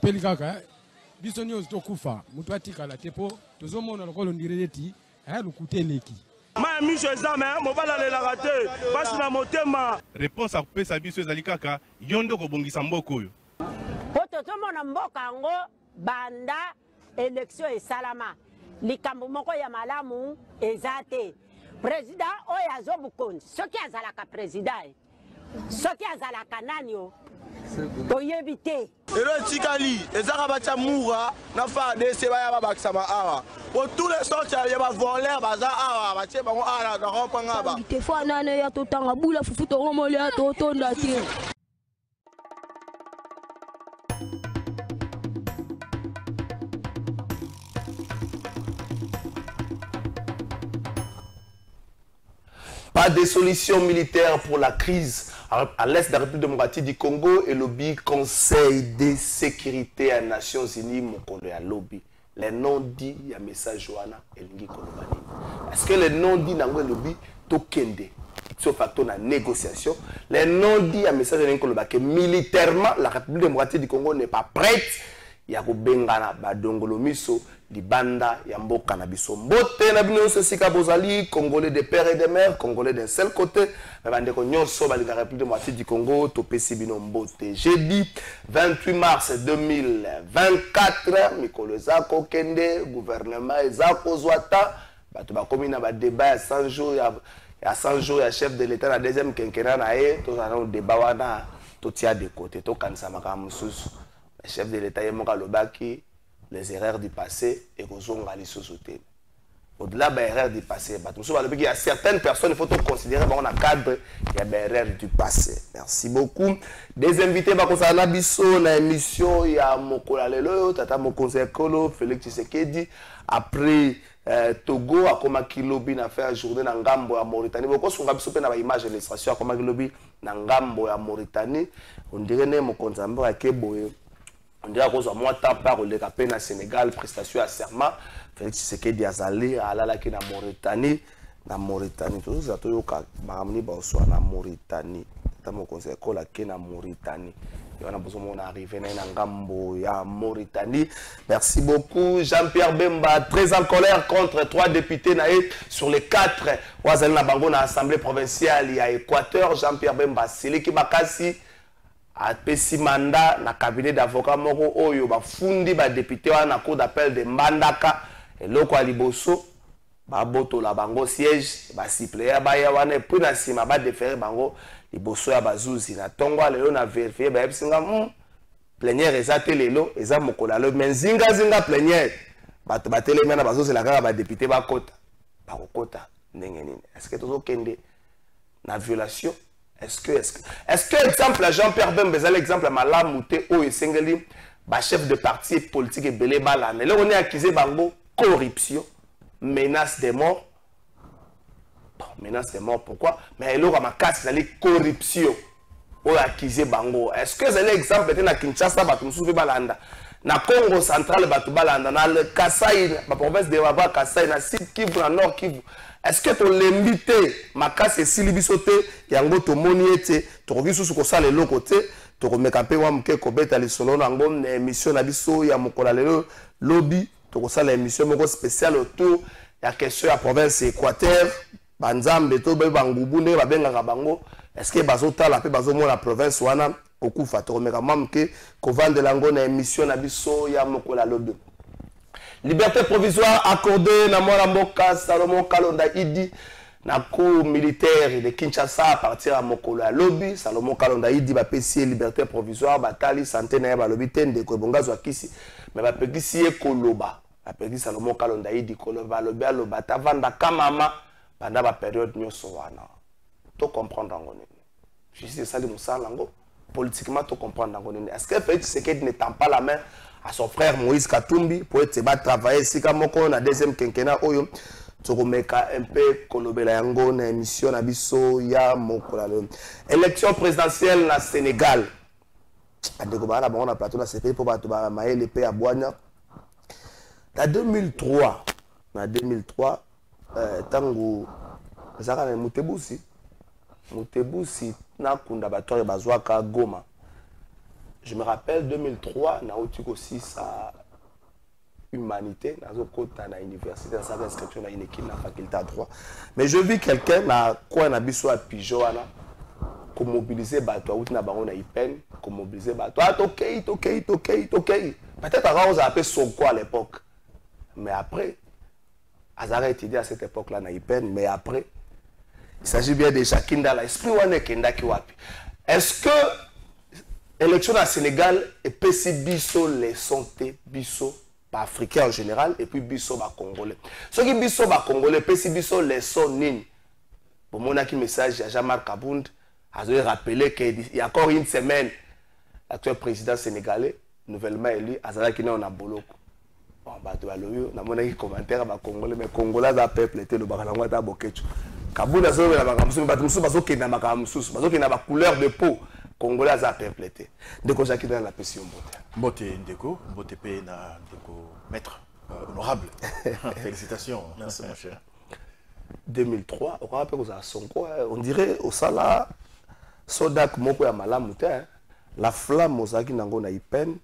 Peli kaka biso nyonso tokufa mutu atikala te po tozomona lokolo ndireti lukuteleki ma miso ezame mobala lelaka te basi na motema réponse akopesa biso ezali kaka yo nde kobongisa mboka oyo po tozomona mboka yango banda élection esalama likambo moko ya malamu eza te président oyo azobukonzi soki azalaka président soki azalaka nani o toyebi te elo etikali ezaka batya mura na FARDC baya babakisama awa po tous les sortes ya bavoleur baza awa batie bango awa na rompanga ba te fo nane ya totanga bula fufu toromoli ya totonda te. Pas de solution militaire pour la crise à l'est de la République démocratique du Congo et lobby Conseil de sécurité des Nations Unies mokolo ya lobby. Les non-dits, il y a message Johanna et Lingi Kolobani. Est-ce que les non-dits n'ont lobby tokende sauf facteur de négociation? Les non-dits, il y a message Lingi Kolobani que militairement la République démocratique du Congo n'est pas prête. Il y a Bengana Badongolo Miso, Libanda, Yamboka Nabiso. Mbote Nabino Sika Bozali, Congolais de père et de mère, Congolais d'un seul côté. Mais la République démocratique du Congo, Topé Sibino Mbote. Jeudi 28 mars 2024, Mikolo Zako Kende, gouvernement Zako Zwata, Batuba Komina ba débat à 100 jours, il y a 100 jours, il y a chef de l'État, la deuxième quinquennat, tout ça, on débat, tout tient de côté, tout Kansa Makamusus. Le chef de l'État est Mokalobaki, les erreurs du passé et Kozongali Sosoté. Au-delà des erreurs du passé, il y a certaines personnes, il faut considérer dans un cadre, il y a des erreurs du passé. Merci beaucoup. Des invités, Bakosana Bisso, dans l'émission, il y a Mokola Lelo, Tata Mokonse Kolo, Félix Tshisekedi. Après Togo, à Komaki Lobby, a fait une journée dans Ngambo à Mauritanie. Beaucoup sont Bisso, dans l'image de l'illustration à Komaki Lobby, dans Ngambo à Mauritanie. On dirait que Mokonse Kolo. On dirait qu'on a moins de temps par le Sénégal, Sénégal, prestation à serment. Félix Tshisekedi Azali, Alala qui na Mauritanie, tout ça, tout ça, Mahamni Baoso na Mauritanie. T'as mon conseil là qui na Mauritanie. Et on a besoin d'arriver dans Ngambo ya Mauritanie. Merci beaucoup, Jean-Pierre Bemba, très en colère contre 3 députés sur les 4. Ouazali na Bango na Assemblée provinciale, il y a Équateur, Jean-Pierre Bemba, Siliki Makasi. A pesi mandat na cabinet d'avocat moko oyo ba fundi ba député wana na cour d'appel de Mbandaka eloko aliboso ba boto la bango siège ba suppléant ba ya wana puis na sima ba déférer bango liboso ya bazuzi na tongo lelo na vérifier ba ebisinga plénière ezate lelo eza mokola lo menzinga zinga plénière bato batelema na bazuzi la kaka ba député ba kota ba kokota ndenge nini est-ce que tozo kende na violation? Est-ce que exemple Jean-Pierre Bemba est l'exemple à Malamouté ou Sengeli, chef de parti politique et belé balane. Là on est accusé bango corruption, menace de mort. Bon, menace de mort pourquoi? Mais là on a casse la corruption. On a accusé bango. Est-ce que c'est l'exemple de Kinshasa batumsuve balanda? Na Congo central batu balanda na le Kasai, la province de Waba Kasai na Sud Kivu na Nord Kivu. Est-ce que tu l'invité Makasi Silibisote yango to moniete to kokisu su kosala le côté to komekape wa mke kobeta le solo na ngom na émission na biso ya mokola lelo lobby to kosala émission moko spéciale autour ya question ya province Équateur banzambe to be bangubu ne babenga bango. Est-ce que bazotala pe bazomona province wana okufa to komeka mamke ko vendre lango na émission na biso ya mokola lobby. Liberté provisoire accordée na Moramboka Salomon Kalonda Idi na cour militaire de Kinshasa à partir à Mokolo à lobby. Salomon Kalonda Idi va payer liberté provisoire batali santé na ba lobby tende ko bongazo akisi mais ba pekisi e koloba ba pekisi Salomon Kalonda Idi koloba lobby aloba tavanda kamama pendant la période nyoso wana to comprendre ngone justice sali musala ngo politiquement tu comprends. Est-ce que Félix Tshisekedi ne tend pas la main à son frère Moïse Katumbi pour être travailler si comme on a deuxième quinquennat oyo tu remets un peu kolobela yango na émission na biso ya mokola élection présidentielle na Sénégal andeko bana bango na plateau na CPI pour bato ba maele pe ya bwanya na 2003 tango zaka na Mutebusi na kunda batoire bazwaka Goma. Je me rappelle 2003 na otiko aussi sa humanité na zokota na université na sa inscription na une na faculté à droit. Mais je vis quelqu'un na quoi na biso a pigeon ana ko mobiliser bato out na bango na IPEN, ko mobiliser bato toke. Peut-être avant on a appelé Sonko à l'époque. Mais après Azara étudié à cette époque-là na IPEN, mais après il s'agit bien de chacun dans l'esprit ou est kenda ki wapi. Est-ce que l'élection au Sénégal est pessi biso les santé biso pas africains en général et puis biso ba congolais. Ce qui biso ba congolais pessi biso les son nini. Pour mon aki message à Jean-Marc Kabound a rappelé qu'il y a encore une semaine l'actuel président sénégalais nouvellement élu Azara qui n'est en Boloko. Bon bah tu as le na mon aki commentaire ba congolais mais congolais da peuple était le bakalangwa ta bokecho. Kabound a sauvé la bakamsu batumsu bazo kena bakamsu bazo kena ba couleur de peau. Congolais a perplété. Ndeko Jacques dans la pression Mbote. Mbote Ndeko, Mbote P na Ndeko maître honorable. Félicitations. Merci mon cher. 2003, on rappelle aux Sonko, on dirait au Sala Sodak moko ya malamu te. La flamme ozaki nango na IPEN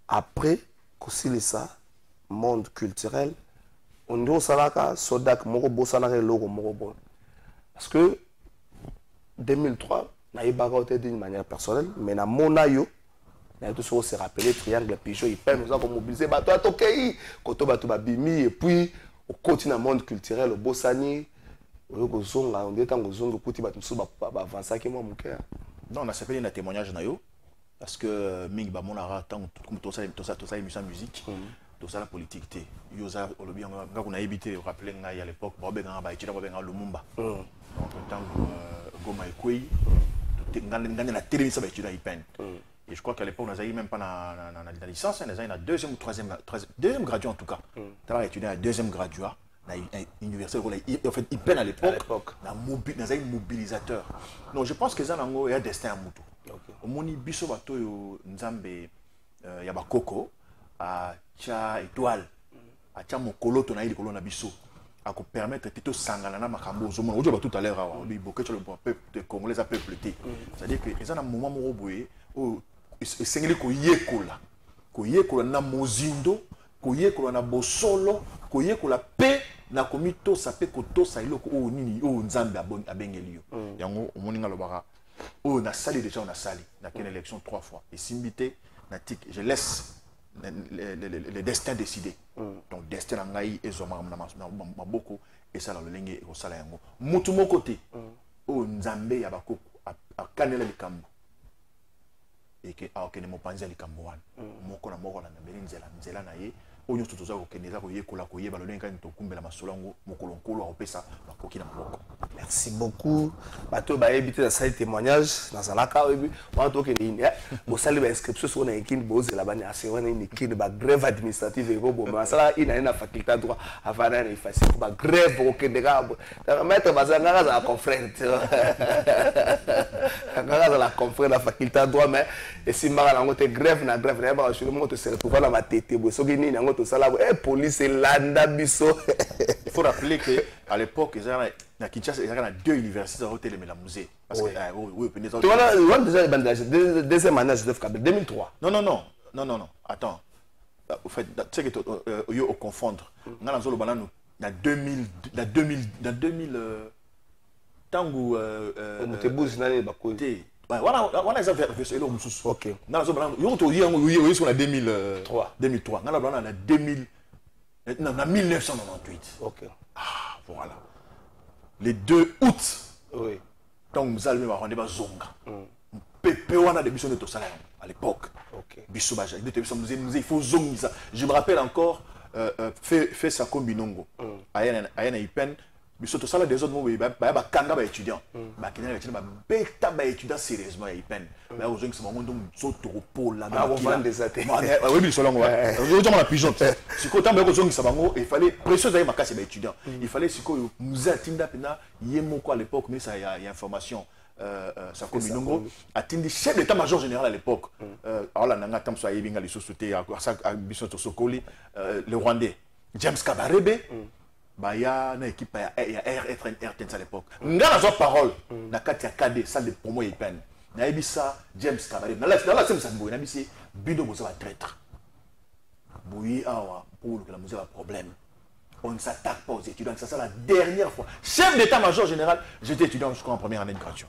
après kosilisa monde culturel. On dit au Salaka Sodak moko bosana ke loko moko bon. Parce que 2003 d'une manière personnelle, mais na monayo, na tout ça se rappeler triangle pigeon, il permet nous avons mobilisé bateau à Tokei, koto bateau babimi et puis au continent monde culturel au Bossani, au zonga, on dit tant au zonga kuti bateau sous avancer qui moi mon cœur. Non, on a fait un témoignage na yo parce que ming ba monara tant comme tout ça émission musique, tout ça la politique té. Yoza olobi nga kuna éviter rappeler nga à l'époque bobe nga ba itira bobe nga Lumumba. Donc tant Goma Ekoi et je crois qu'à l'époque, on n'avait même pas la licence, on avait la deuxième ou deuxième graduat en tout cas. On a étudié à deuxième graduat, à l'université, en fait, il peine à l'époque, on avait un mobilisateur. Donc je pense que ça, il y a un destin à Moutou. Au Moni Bisso Bato, Nzambe, il y a Bakoko, à Tcha Étoile, à Tcha Mokolo, on a eu le colon à Bisso. À permettre de s'engager dans makambo zomo ojo ba tout à l'heure on dit beaucoup le peuple congolais a peuplé c'est-à-dire que ils ont un moment mo boye o sengeli ko yekola na mozindo ko yekola na bosolo ko yekola pe na komito sape ko to sa iloko o nini o nzambe abengeli yo yango omoninga lobaka o na sali déjà on a sali na quelle élection 3 fois et simbité na tik je laisse le destin décidé. Donc destin ngai ezoma na boko et ça la lenge et ça la yango. Mutu mon côté. O nzambe ya bako akanela likambo. Et que a okene mo panza likambo wana. Moko na na mbeli nzela na ye. Onyo tutoza ko keneza ko yekola ko yeba lolenge kan to kumbela masolango mokolonkolo opesa bakoki na maboko. Merci beaucoup. Bato ba éviter de ça témoignage dans Zalaka obi. Wa to ke ni bo sali ba inscription sur na équipe boze la bani assuré na équipe ba grève administrative et bo ma sala ina faculté droit avant na facile ba grève au Kenya. Maître bazanga za confrère. Ngara la confrère la faculté droit mais et si mara na ngote grève na ba je monte se retrouver na matete bo so ni na ngoto sala police landa biso. Il faut rappeler que à l'époque ils avaient na Kinshasa il y a deux universités à hôtel mais la musée parce que oui tu vois déjà deuxième année Joseph Kabila 2003 non attends au fait tu sais que au confondre on a zolo banano na 2000 tango Mutebuzi nani bakote wana za version elo mususu OK na zo banano yo to yi sur la 2003 na la banano na 2000 na 1998 OK voilà le 2 août oui donc nous allons avoir des zonga pepe wana de mission de tosala à l'époque OK biso ba nous il faut zonga je me rappelle encore fait ça comme binongo ayana IPEN biso tosala des autres mots ba kanga ba étudiant bakina ya tina beta ba étudiant sérieusement ya IPN ba ozongi sama ngondo mzoto pola na vendre des athées oui bi solongo ozongi na pigeon siko tamba ko zongi sama ngo il fallait pression za makasi ba étudiant il fallait siko muza tinda pena yemoko à l'époque mais ça y a information ça communongo atindi chef d'état-major général à l'époque alors là nanga tam so yebinga les sociétés à biso to sokoli le Rwandais James Kabarebe Baya na équipe ya RTN à l'époque. Nga na parole na kati ya KD salle de promo IPN. Na ebisa James Kabarebe. Na la sema sambo na bisi bido boza ba traître. Boui awa pour que la musique a problème. On ne s'attaque pas aux étudiants, ça c'est la dernière fois. Chef d'état-major général, j'étais étudiant jusqu'en première année de graduation.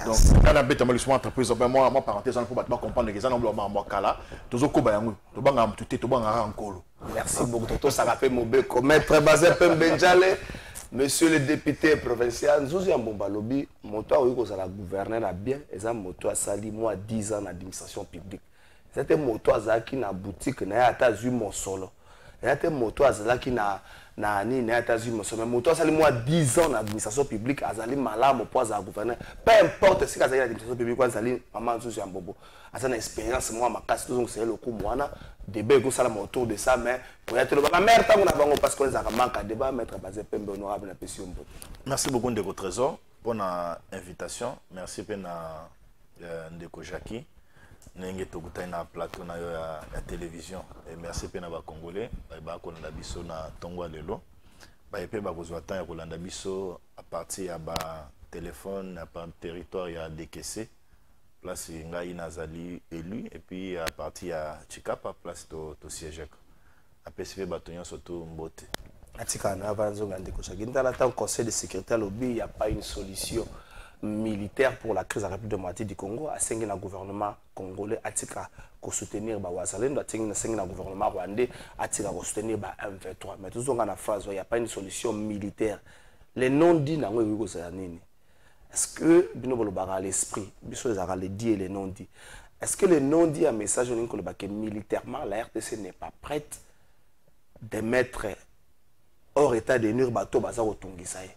Donc, dans la bête, je suis entreprise, moi, parenthèse, pour comprendre que ça n'a pas moi kala. Toujours ko bayangu, to banga mtuté, to banga rankolo. Merci beaucoup, Toto Sarapé Mobeko, maître Bazin Pembenjale, monsieur le député provincial, Nzouzi Mbomba-Lobi, moto a eu la gouverneur a bien, et ça moto a sali moi 10 ans d'administration publique. C'était moto a zaki na boutique na ata zu mon solo. Et c'était moto a zaki na ni na ata zu mon solo. Mais moto a sali moi 10 ans d'administration publique, a zali malamo pour za gouverneur. Peu importe si ka zali l'administration publique ou zali maman Nzouzi Mbombo. A ça une expérience moi ma casse donc c'est le coup moi débat ko sala autour de ça mais pour être le mère tant on a bango parce qu'on a manque à débat mettre basé Pembe honorable na pession. Merci beaucoup Ndeko Trésor pour l'invitation. Merci pena Ndeko Jackie. Nenge tokutai na plateau na yo ya télévision et merci pena ba congolais ba ko na biso na tongwa lelo. Ba epé ba kozwa temps ya kolanda biso à partir ya ba téléphone na par territoire ya décaissé. Place ngai nazali élu et puis à partir à Chikapa place to siège à PCV bâtonnier surtout mbote atika na avanzo ngande ko chaginda la tant conseil de sécurité lobby il y a pas une solution militaire pour la crise à la République démocratique du Congo a sengi na gouvernement congolais atika ko soutenir ba wazalendo atingi na sengi na gouvernement rwandais atika ko soutenir ba M23 mais tout na phase il y a pas une solution militaire les non dits na ngwe ko za nini. Est-ce que bino bolobaka à l'esprit, biso les les dits et les non dits. Est-ce que les non dits un message que militairement la RTC n'est pas prête de mettre hors état de nuire bateau bazar otungisaye?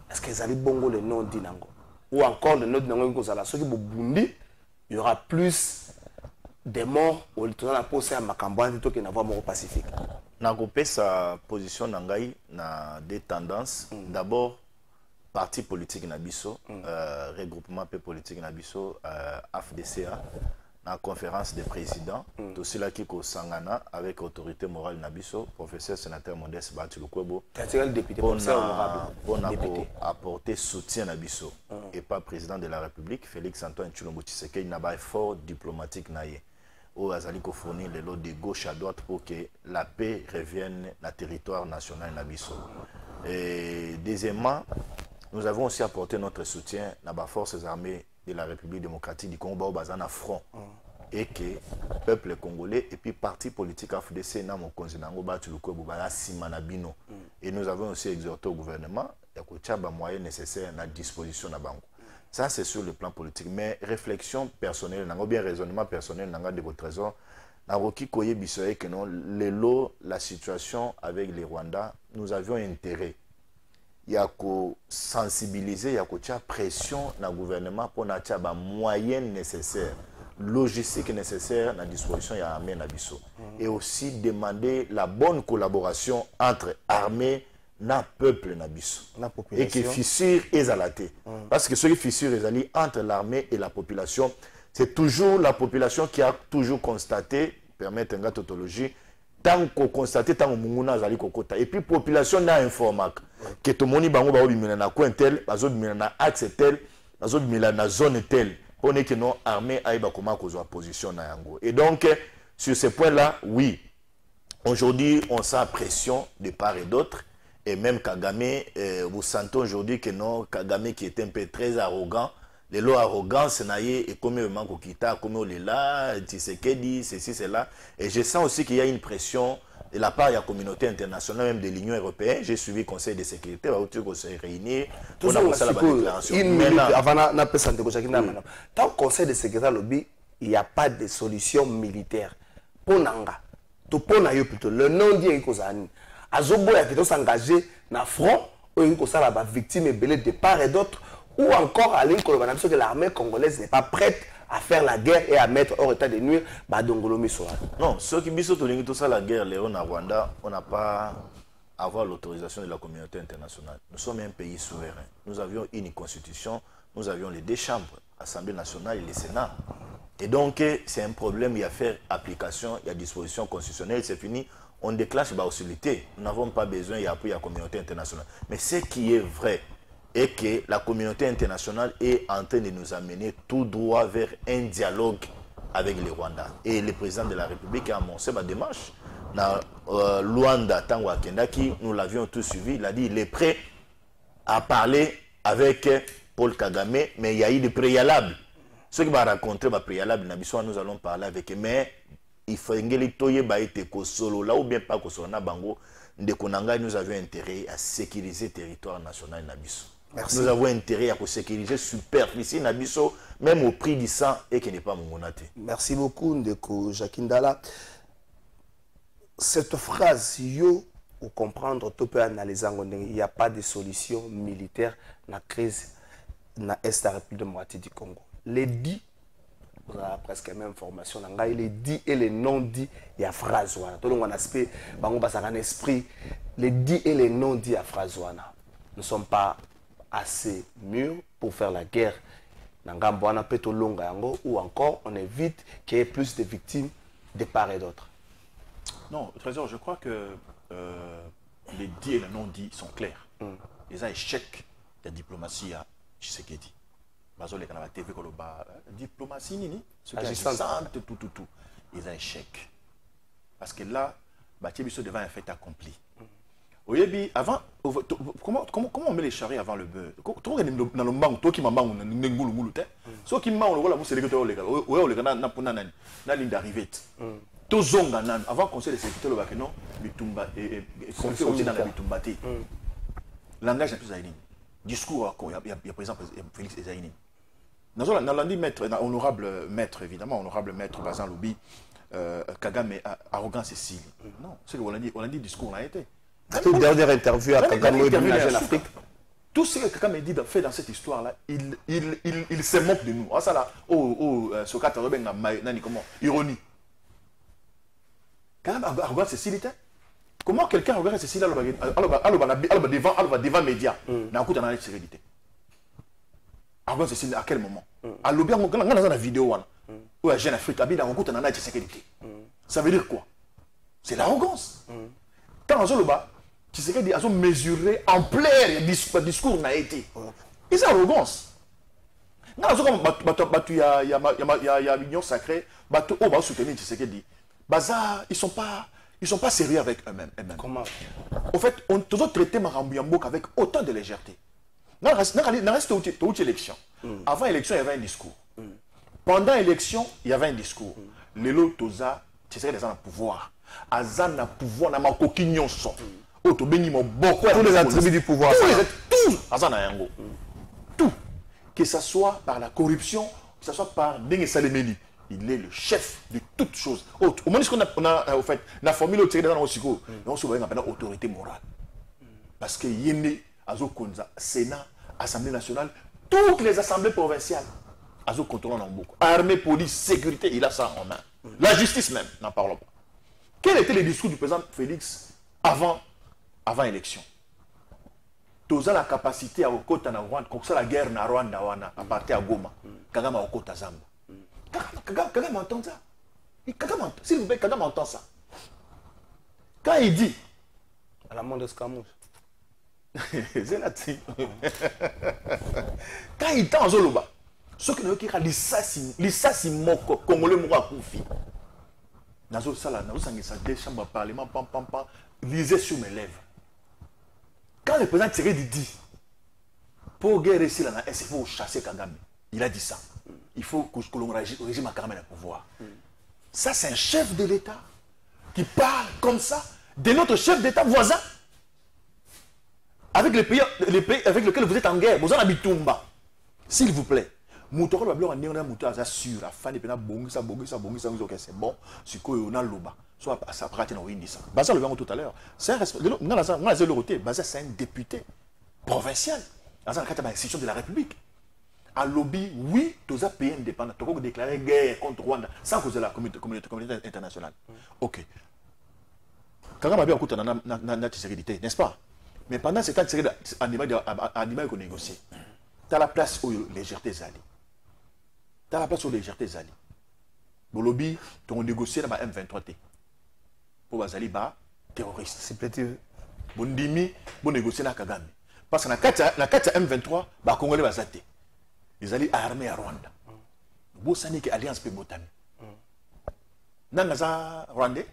Est-ce que les bongo les non dits nango ou encore les non dits nango ko zala ceux qui bobundi il y aura plus de morts au tournant la pose à makambo plutôt que n'avoir mort pacifique. Nagopé sa position nangai na des tendances d'abord parti politique nabiso regroupement politique nabiso AFDCA la conférence des présidents tout cela qui ko sangana avec autorité morale nabiso professeur sénateur Modeste Batilukwebo député pour apporter soutien nabiso et pas président de la République Félix Antoine Tshilombo Tshisekedi na ba effort diplomatique naie où azali ko fournir les lots de gauche à droite pour que la paix revienne na territoire national nabiso. Et deuxièmement, nous avons aussi apporté notre soutien à la forces armées de la République démocratique du Congo, Bazana front, et que le peuple congolais et puis parti politique AFDC na mokonzi nango Batiluko Bubala Simanabino. Et nous avons aussi exhorté au gouvernement de moyens nécessaires à disposition de banque. Ça c'est sur le plan politique, mais réflexion personnelle, nango bien raisonnement personnel nanga de votre trésor. Naroki koye bisoye que non la situation avec les Rwandais, nous avions intérêt. Il y a qu'à sensibiliser, il y a qu'à pression dans le gouvernement pour avoir les moyens nécessaires, logistiques nécessaires à la disposition de l'armée Nabiso. Et aussi demander la bonne collaboration entre armée et peuple Nabiso. Et que fissure est à la tête. Parce que ce qui fissure est entre l'armée et la population, c'est toujours la population qui a toujours constaté, permettre une tautologie, tant qu'on constate, tant qu'on munguna zali kokota. Et puis population n'a informé que tout le monde bango ba obimena na coin tel, bazo bimena na axe tel, bazo bimena na zone tel. Pour que non armée aille ba comment qu'on position na yango. Et donc sur ce point-là, oui. Aujourd'hui, on sent pression de part et d'autre. Et même Kagame, vous sentez aujourd'hui que non, Kagame qui est un peu très arrogant. Les lois arrogance et comme le manque kita, comme le là, Tshisekedi, ceci, cela. Et je sens aussi qu'il y a une pression de la part de la communauté internationale, même de l'Union européenne. J'ai suivi le Conseil de sécurité, on s'est réunis, on a passé la déclaration. Dans le Conseil de sécurité, il n'y a pas de solution militaire. Pour Nanga, plutôt le non-dit Azobo a plutôt s'engager dans le front ça va victime belé de part et d'autre, ou encore à l'incolonie que l'armée congolaise n'est pas prête à faire la guerre et à mettre hors état de nuire Badongolo Missoa. Non, ceux qui disent tout ça la guerre, Léon à Rwanda, on n'a pas à avoir l'autorisation de la communauté internationale. Nous sommes un pays souverain. Nous avions une constitution, nous avions les deux chambres, l'Assemblée nationale et le Sénat. Et donc, c'est un problème, il y a faire application, il y a disposition constitutionnelle, c'est fini. On déclenche la hostilité. Nous n'avons pas besoin d'appuyer la communauté internationale. Mais ce qui est vrai est que la communauté internationale est en train de nous amener tout droit vers un dialogue avec les Rwandais. Et le président de la République a annoncé ma démarche. Dans Luanda, Tangwa Kendaki, nous l'avions tous suivi. Il a dit qu'il est prêt à parler avec Paul Kagame, mais il y a eu des préalables. Ceux qui vont rencontrer les préalables, nous allons parler avec eux. Mais il faut que solo là ou bien pas que solo na bango de konanga nous avions intérêt à sécuriser le territoire national nabiso. Nous avons intérêt à sécuriser superficie nabiso même au prix du sang et qui n'est pas mongonate. Merci beaucoup Ndeko Jakindala. Cette phrase yo pour comprendre tout peut analyser il n'y a pas de solution militaire na crise na est de la République démocratique du Congo. Les dits on a presque la même formation. Les dits et les non-dits, il y a phrase. Tout le monde a un aspect, un esprit. Les dits et les non-dits, il y a phrase. Nous ne sommes pas assez mûrs pour faire la guerre. Ou encore, on évite qu'il y ait plus de victimes de part et d'autre. Non, Trésor, je crois que les dits et les non-dits sont clairs. Les échecs de la diplomatie à Tshisekedi. Bazole kana la TV ko ba diplomatie nini ce qui est tout ils ont un échec parce que là Batie biso devant un fait accompli. Oyebi avant comment on met les charrues avant le beurre. Tout dans le mbangu to ki mambangu na ngulu ngulu te. So ki mbangu lokola musele ko to le kala. Oyo le kana na pona nani na ligne d'arrivée. To zonga nan avant conseil de sécurité le ba que non bitumba et conseil aussi dans la bitumba te. Langage un peu zaïni. Discours il y a par exemple Félix Ezaïni. Nous avons dit maître, honorable maître, évidemment, honorable maître Bazin Loubi, Kagame, arrogant Cécile. Non, c'est ce qu'on a dit, discours, on a été. Toute dernière interview à Kagame en Afrique. Tout ce que Kagame fait dans cette histoire-là, il se moque de nous. Ah, ça là, Sokata Reben, comment ironie. Kagame, arrogant Cécile était. Comment quelqu'un regarde Cécile devant les médias n'a pas de sérénité. Arrogant Cécile, à quel moment? À l'objet, on a une vidéo où la jeune Afrique habite dans un sécurité. Ça veut dire quoi? C'est l'arrogance. Quand on a Tshisekedi a mesuré en plein discours n'a été. Et c'est l'arrogance. Il y a l'union sacrée, on va soutenir Tshisekedi. Ils sont pas sérieux avec eux-mêmes. Comment? En fait, on doit traiter Marambuyambok avec autant de légèreté. Il reste toute élection. Avant l'élection, il y avait un discours. Pendant l'élection, il y avait un discours. Lelo Toza, tu sais, les gens ont pouvoir. Azan a pouvoir, n'a pas coquignon son. Tous les attributs du pouvoir. Tous. Azan a un tout. Que ce soit par la corruption, que ce soit par Dengue Salemeli. Il est le chef de toutes choses. Au moins, ce qu'on a fait, la formule au Tiré dans le Siko, on se voit une autorité morale. Parce que Yéné, Azo Konza, Sénat, Assemblée nationale, toutes les assemblées provinciales, Azo contrôle en beaucoup. Armée, police, sécurité, il a ça en main. La justice même, n'en parlons pas. Quel était le discours du président Félix avant l'élection? Toza la capacité à Okota na Rwanda, comme ça la guerre na Rwanda à partir à Goma, Kagame à Okota Zamba. Kagame entend ça. S'il vous plaît, Kagame entend ça. Quand il dit à la mort de Scamouche. C'est là-dessus. Quand il tend en Zoloba, ceux qui n'ont pas l'issassi moko, Congolais moko à confi. Nazo Sala, Nazo Sangisa, des chambres parlement, pam, lisez sur mes lèvres. Quand le président Tshisekedi dit, pour guerre ici, il faut chasser Kagame. Il a dit ça. Il faut que l'on régime à Kagame le pouvoir. Ça, c'est un chef de l'État qui parle comme ça de notre chef d'État voisin. Avec les pays avec lesquels vous êtes en guerre, vous en habitez Tumba. S'il vous plaît, Moutoro va bien en Mouta assure la fin de pena bongisa c'est bon, c'est quoi on a loba. Soit ça pratique dans Windisa. Baza le verrons tout à l'heure. C'est un respect. Non, c'est le roté. Baza c'est un député provinciale. Dans la institution de la République. À lobby, oui, tous les pays indépendants, tous les déclaré guerre contre Rwanda, sans cause de la communauté internationale. Ok. Quand on a bien écouté la sécurité, n'est-ce pas? Mais pendant ce temps, animal qu'on négocie. Tu as la place où légèreté zali. Tu as la place où légèreté zali. Au lobby, tu as négocié dans la M23T. Pour les zali, terroristes. C'est petit. Bon dimi, bon négocier na Kagame. Parce que la 4 M23, les Congolais vont zate. Ils allaient armés à Rwanda. Bon sani que alliance pe botami. Nangaza Rwandais.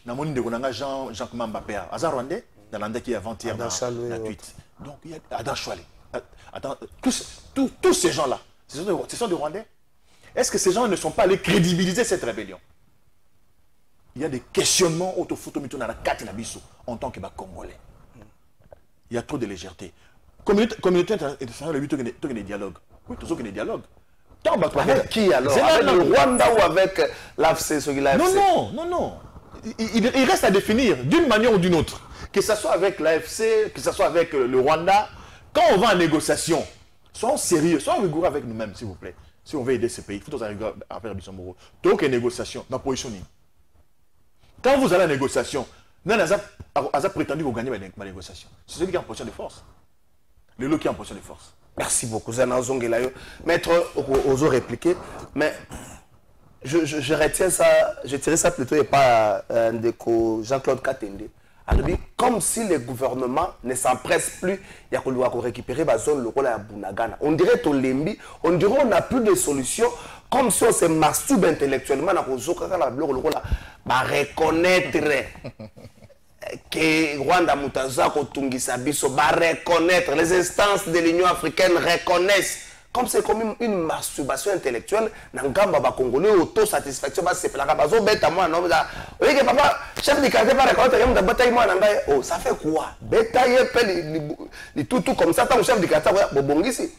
Na moni de konanga Jean Mbappé. Aza Rwandais dans l'anda qui avant-hier dans la tweet. Donc il y a Adam Choualé. Attends, tous ces gens-là, ce sont des Rwandais. Est-ce que ces gens ne sont pas allés crédibiliser cette rébellion? Il y a des questionnements autophotomito dans la carte Nabiso en tant que Congolais. Il y a trop de légèreté. Communauté internationale, il y a des dialogues. Oui, toujours qu'il y a des dialogues. Avec qui alors? Avec le Rwanda ou avec l'AFC? Non. Il reste à définir d'une manière ou d'une autre. Que ce soit avec l'AFC, que ce soit avec le Rwanda. Quand on va en négociation, soyons sérieux, soyons rigoureux avec nous-mêmes, s'il vous plaît. Si on veut aider ce pays, il faut que nous à faire Bissomoro. Donc, une négociation, dans la position. Quand vous allez à la négociation, vous avez prétendu que vous gagnez ma négociation. C'est celui qui est en position de force. Le lot qui est en position de force. Merci beaucoup, Zana Zongelayo. Maître, osons répliquer, mais je retiens ça, je tirais ça plutôt et pas de Jean-Claude Katende. Alors, comme si le gouvernement ne s'empresse plus, il y a récupérer la zone locale à Bunagana. On dirait au Lembi, on dirait qu'on n'a plus de solution, comme si on se masturbe intellectuellement, on reconnaître que Rwanda Mutaza Kotungisa Biso va reconnaître, les instances de l'Union africaine reconnaissent, comme c'est comme une masturbation intellectuelle, Nangamba ba Congolais autosatisfaction ba c'est la bazo beta moi non ça. Oui que papa chef de quartier pas reconnaître yam da bataille moi nanga oh ça fait quoi? Beta yepel les tout comme ça tant chef de quartier bobongisi.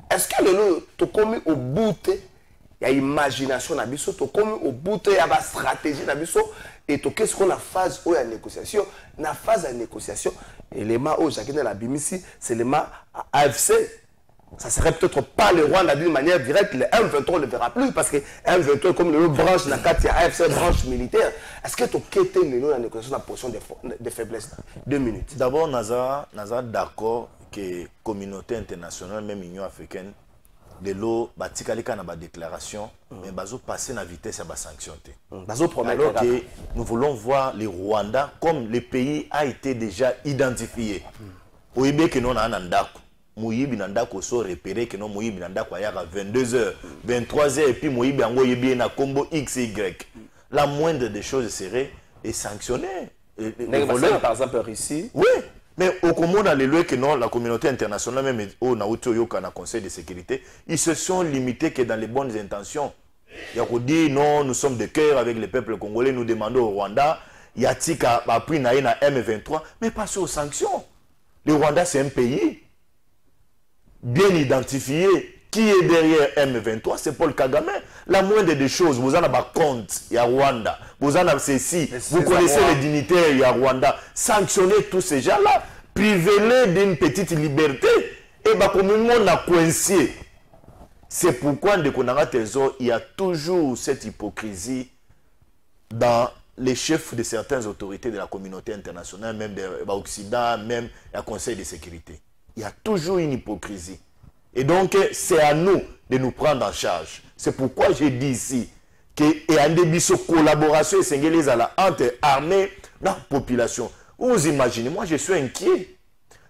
Est-ce que le to commis au bout il y a imagination na biso to commis au bout il y a ba stratégie na biso et to qu'est-ce qu'on a phase où il y a négociation na phase de négociation élément où chacun de la bimisi c'est l'élément AFC. Ça serait peut-être pas le Rwanda d'une manière directe, le M23 ne le verra plus parce que M23 comme le branche la AFC branche militaire. Est-ce que tu quittes la négociation la position de faiblesse? 2 minutes. D'abord, Naza d'accord que la communauté internationale, même l'Union africaine, de l'eau, Batikalika na ba déclaration, mais bazo passer la vitesse à ba sanction. Alors que nous voulons voir le Rwanda comme le pays a été déjà identifié. Au Ibe que nous avons un ndako. Moyibi Nandako so repéré que non Moyibi Nandako à 22h, 23h et puis Moyibi Ango Yebi na combo XY. La moindre des choses serait et sanctionner. Par exemple Russie. Oui, mais au Congo dans les lois que non la communauté internationale même au Naoto Yoka na Conseil de sécurité, ils se sont limités que dans les bonnes intentions. Il y a dit non, nous sommes de cœur avec le peuple congolais, nous demandons au Rwanda, Yatika a pris na M23, mais pas sur sanctions. Le Rwanda c'est un pays bien identifié. Qui est derrière M23? C'est Paul Kagame. La moindre des choses, vous en avez un compte, il y a Rwanda. Vous en avez ceci, vous connaissez les dignitaires, il y a Rwanda. Sanctionnez tous ces gens-là, privez-les d'une petite liberté. Et bah, comme le monde a coincé. C'est pourquoi, il y a toujours cette hypocrisie dans les chefs de certaines autorités de la communauté internationale, même de l'Occident, même le Conseil de sécurité. Il y a toujours une hypocrisie. Et donc, c'est à nous de nous prendre en charge. C'est pourquoi j'ai dit ici qu'il y a une collaboration entre armées et la population. Vous imaginez, moi je suis inquiet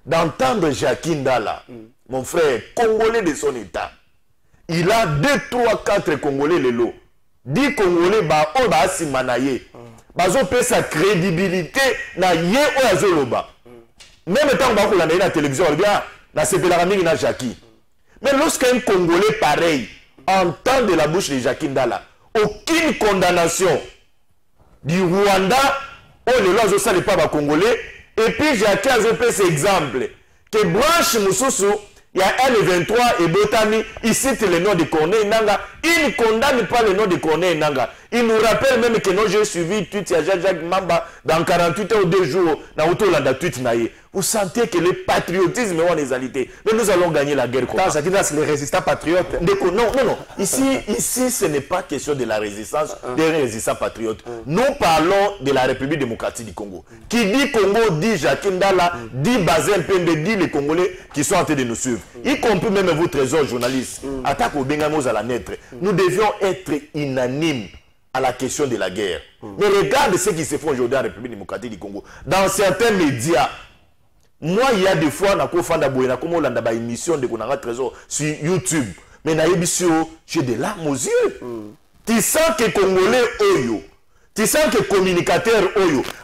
d'entendre Jacques Ndala, mon frère congolais de son état. Il a 2, 3, 4 Congolais les lots. 10 Congolais, on va s'imanayer. Bazo peut sa crédibilité na ye o azoloba. Même tant que vous avez la télévision, on dit, na sepelarami na Jackie. Mais lorsqu'un Congolais pareil entend de la bouche de Jacques Ndala, aucune condamnation du Rwanda, on ne l'a pas les Congolais, et puis Jacques a fait cet exemple, que branche Moussoussou, il y a M23 et Botami, il cite le nom de Corneille Nanga, il ne condamne pas le nom de Corneille Nanga. Il nous rappelle même que nous j'ai suivi tweet à Jacques Mamba dans 48 heures ou 2 jours dans Autolanda tweet naïe. vous sentez que le patriotisme est en égalité. Mais nous allons gagner la guerre. C'est les résistants patriotes. Non. Ici, ce n'est pas question de la résistance, des résistants patriotes. Nous parlons de la République démocratique du Congo. Qui dit Congo, dit Jacques Ndala, dit Bazin Pende, dit les Congolais qui sont en train de nous suivre. Y compris même vous, trésor journaliste. Attaque au Bengamos à la naître. Nous devions être unanimes à la question de la guerre. Mais regarde ce qui se fait aujourd'hui en République démocratique du Congo. Dans certains médias, moi, il y a des fois, on a des émissions de Konanga Trésor sur YouTube. Mais j'ai des larmes aux yeux. Tu sens que les Congolais, tu sens que les communicateurs,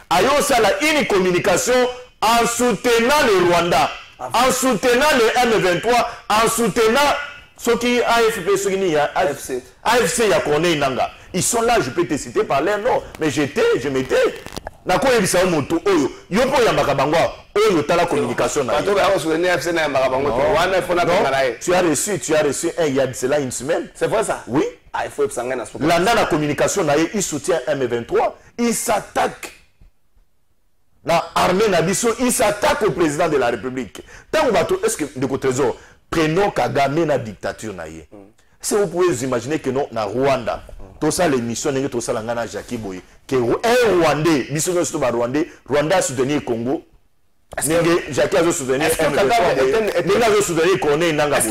ayo ça une communication en soutenant le Rwanda, en soutenant le M23, en soutenant ce qui AFP, ce qui AFC, il y a Corneille Inanga. Ils sont là, je peux te citer par l'air, non. Mais je m'étais. Nako yebisa moto oyo yopo ya makabangwa oyo tala communication na tu as reçu il y a de cela une semaine. C'est vrai ça? Oui. Il faut s'engager dans ce là la communication na il soutient M23, il s'attaque na armée na biso, il s'attaque au président de la République. Tant bato est-ce que de côté trésor prenons Kagame na dictature na ye. Si vous pouvez vous imaginer que non na Rwanda tout ça l'émission n'est tout ça la ngana Jackie Boy que un Rwandais biso so ba Rwanda soutenir Congo Jackie a soutenu est-ce que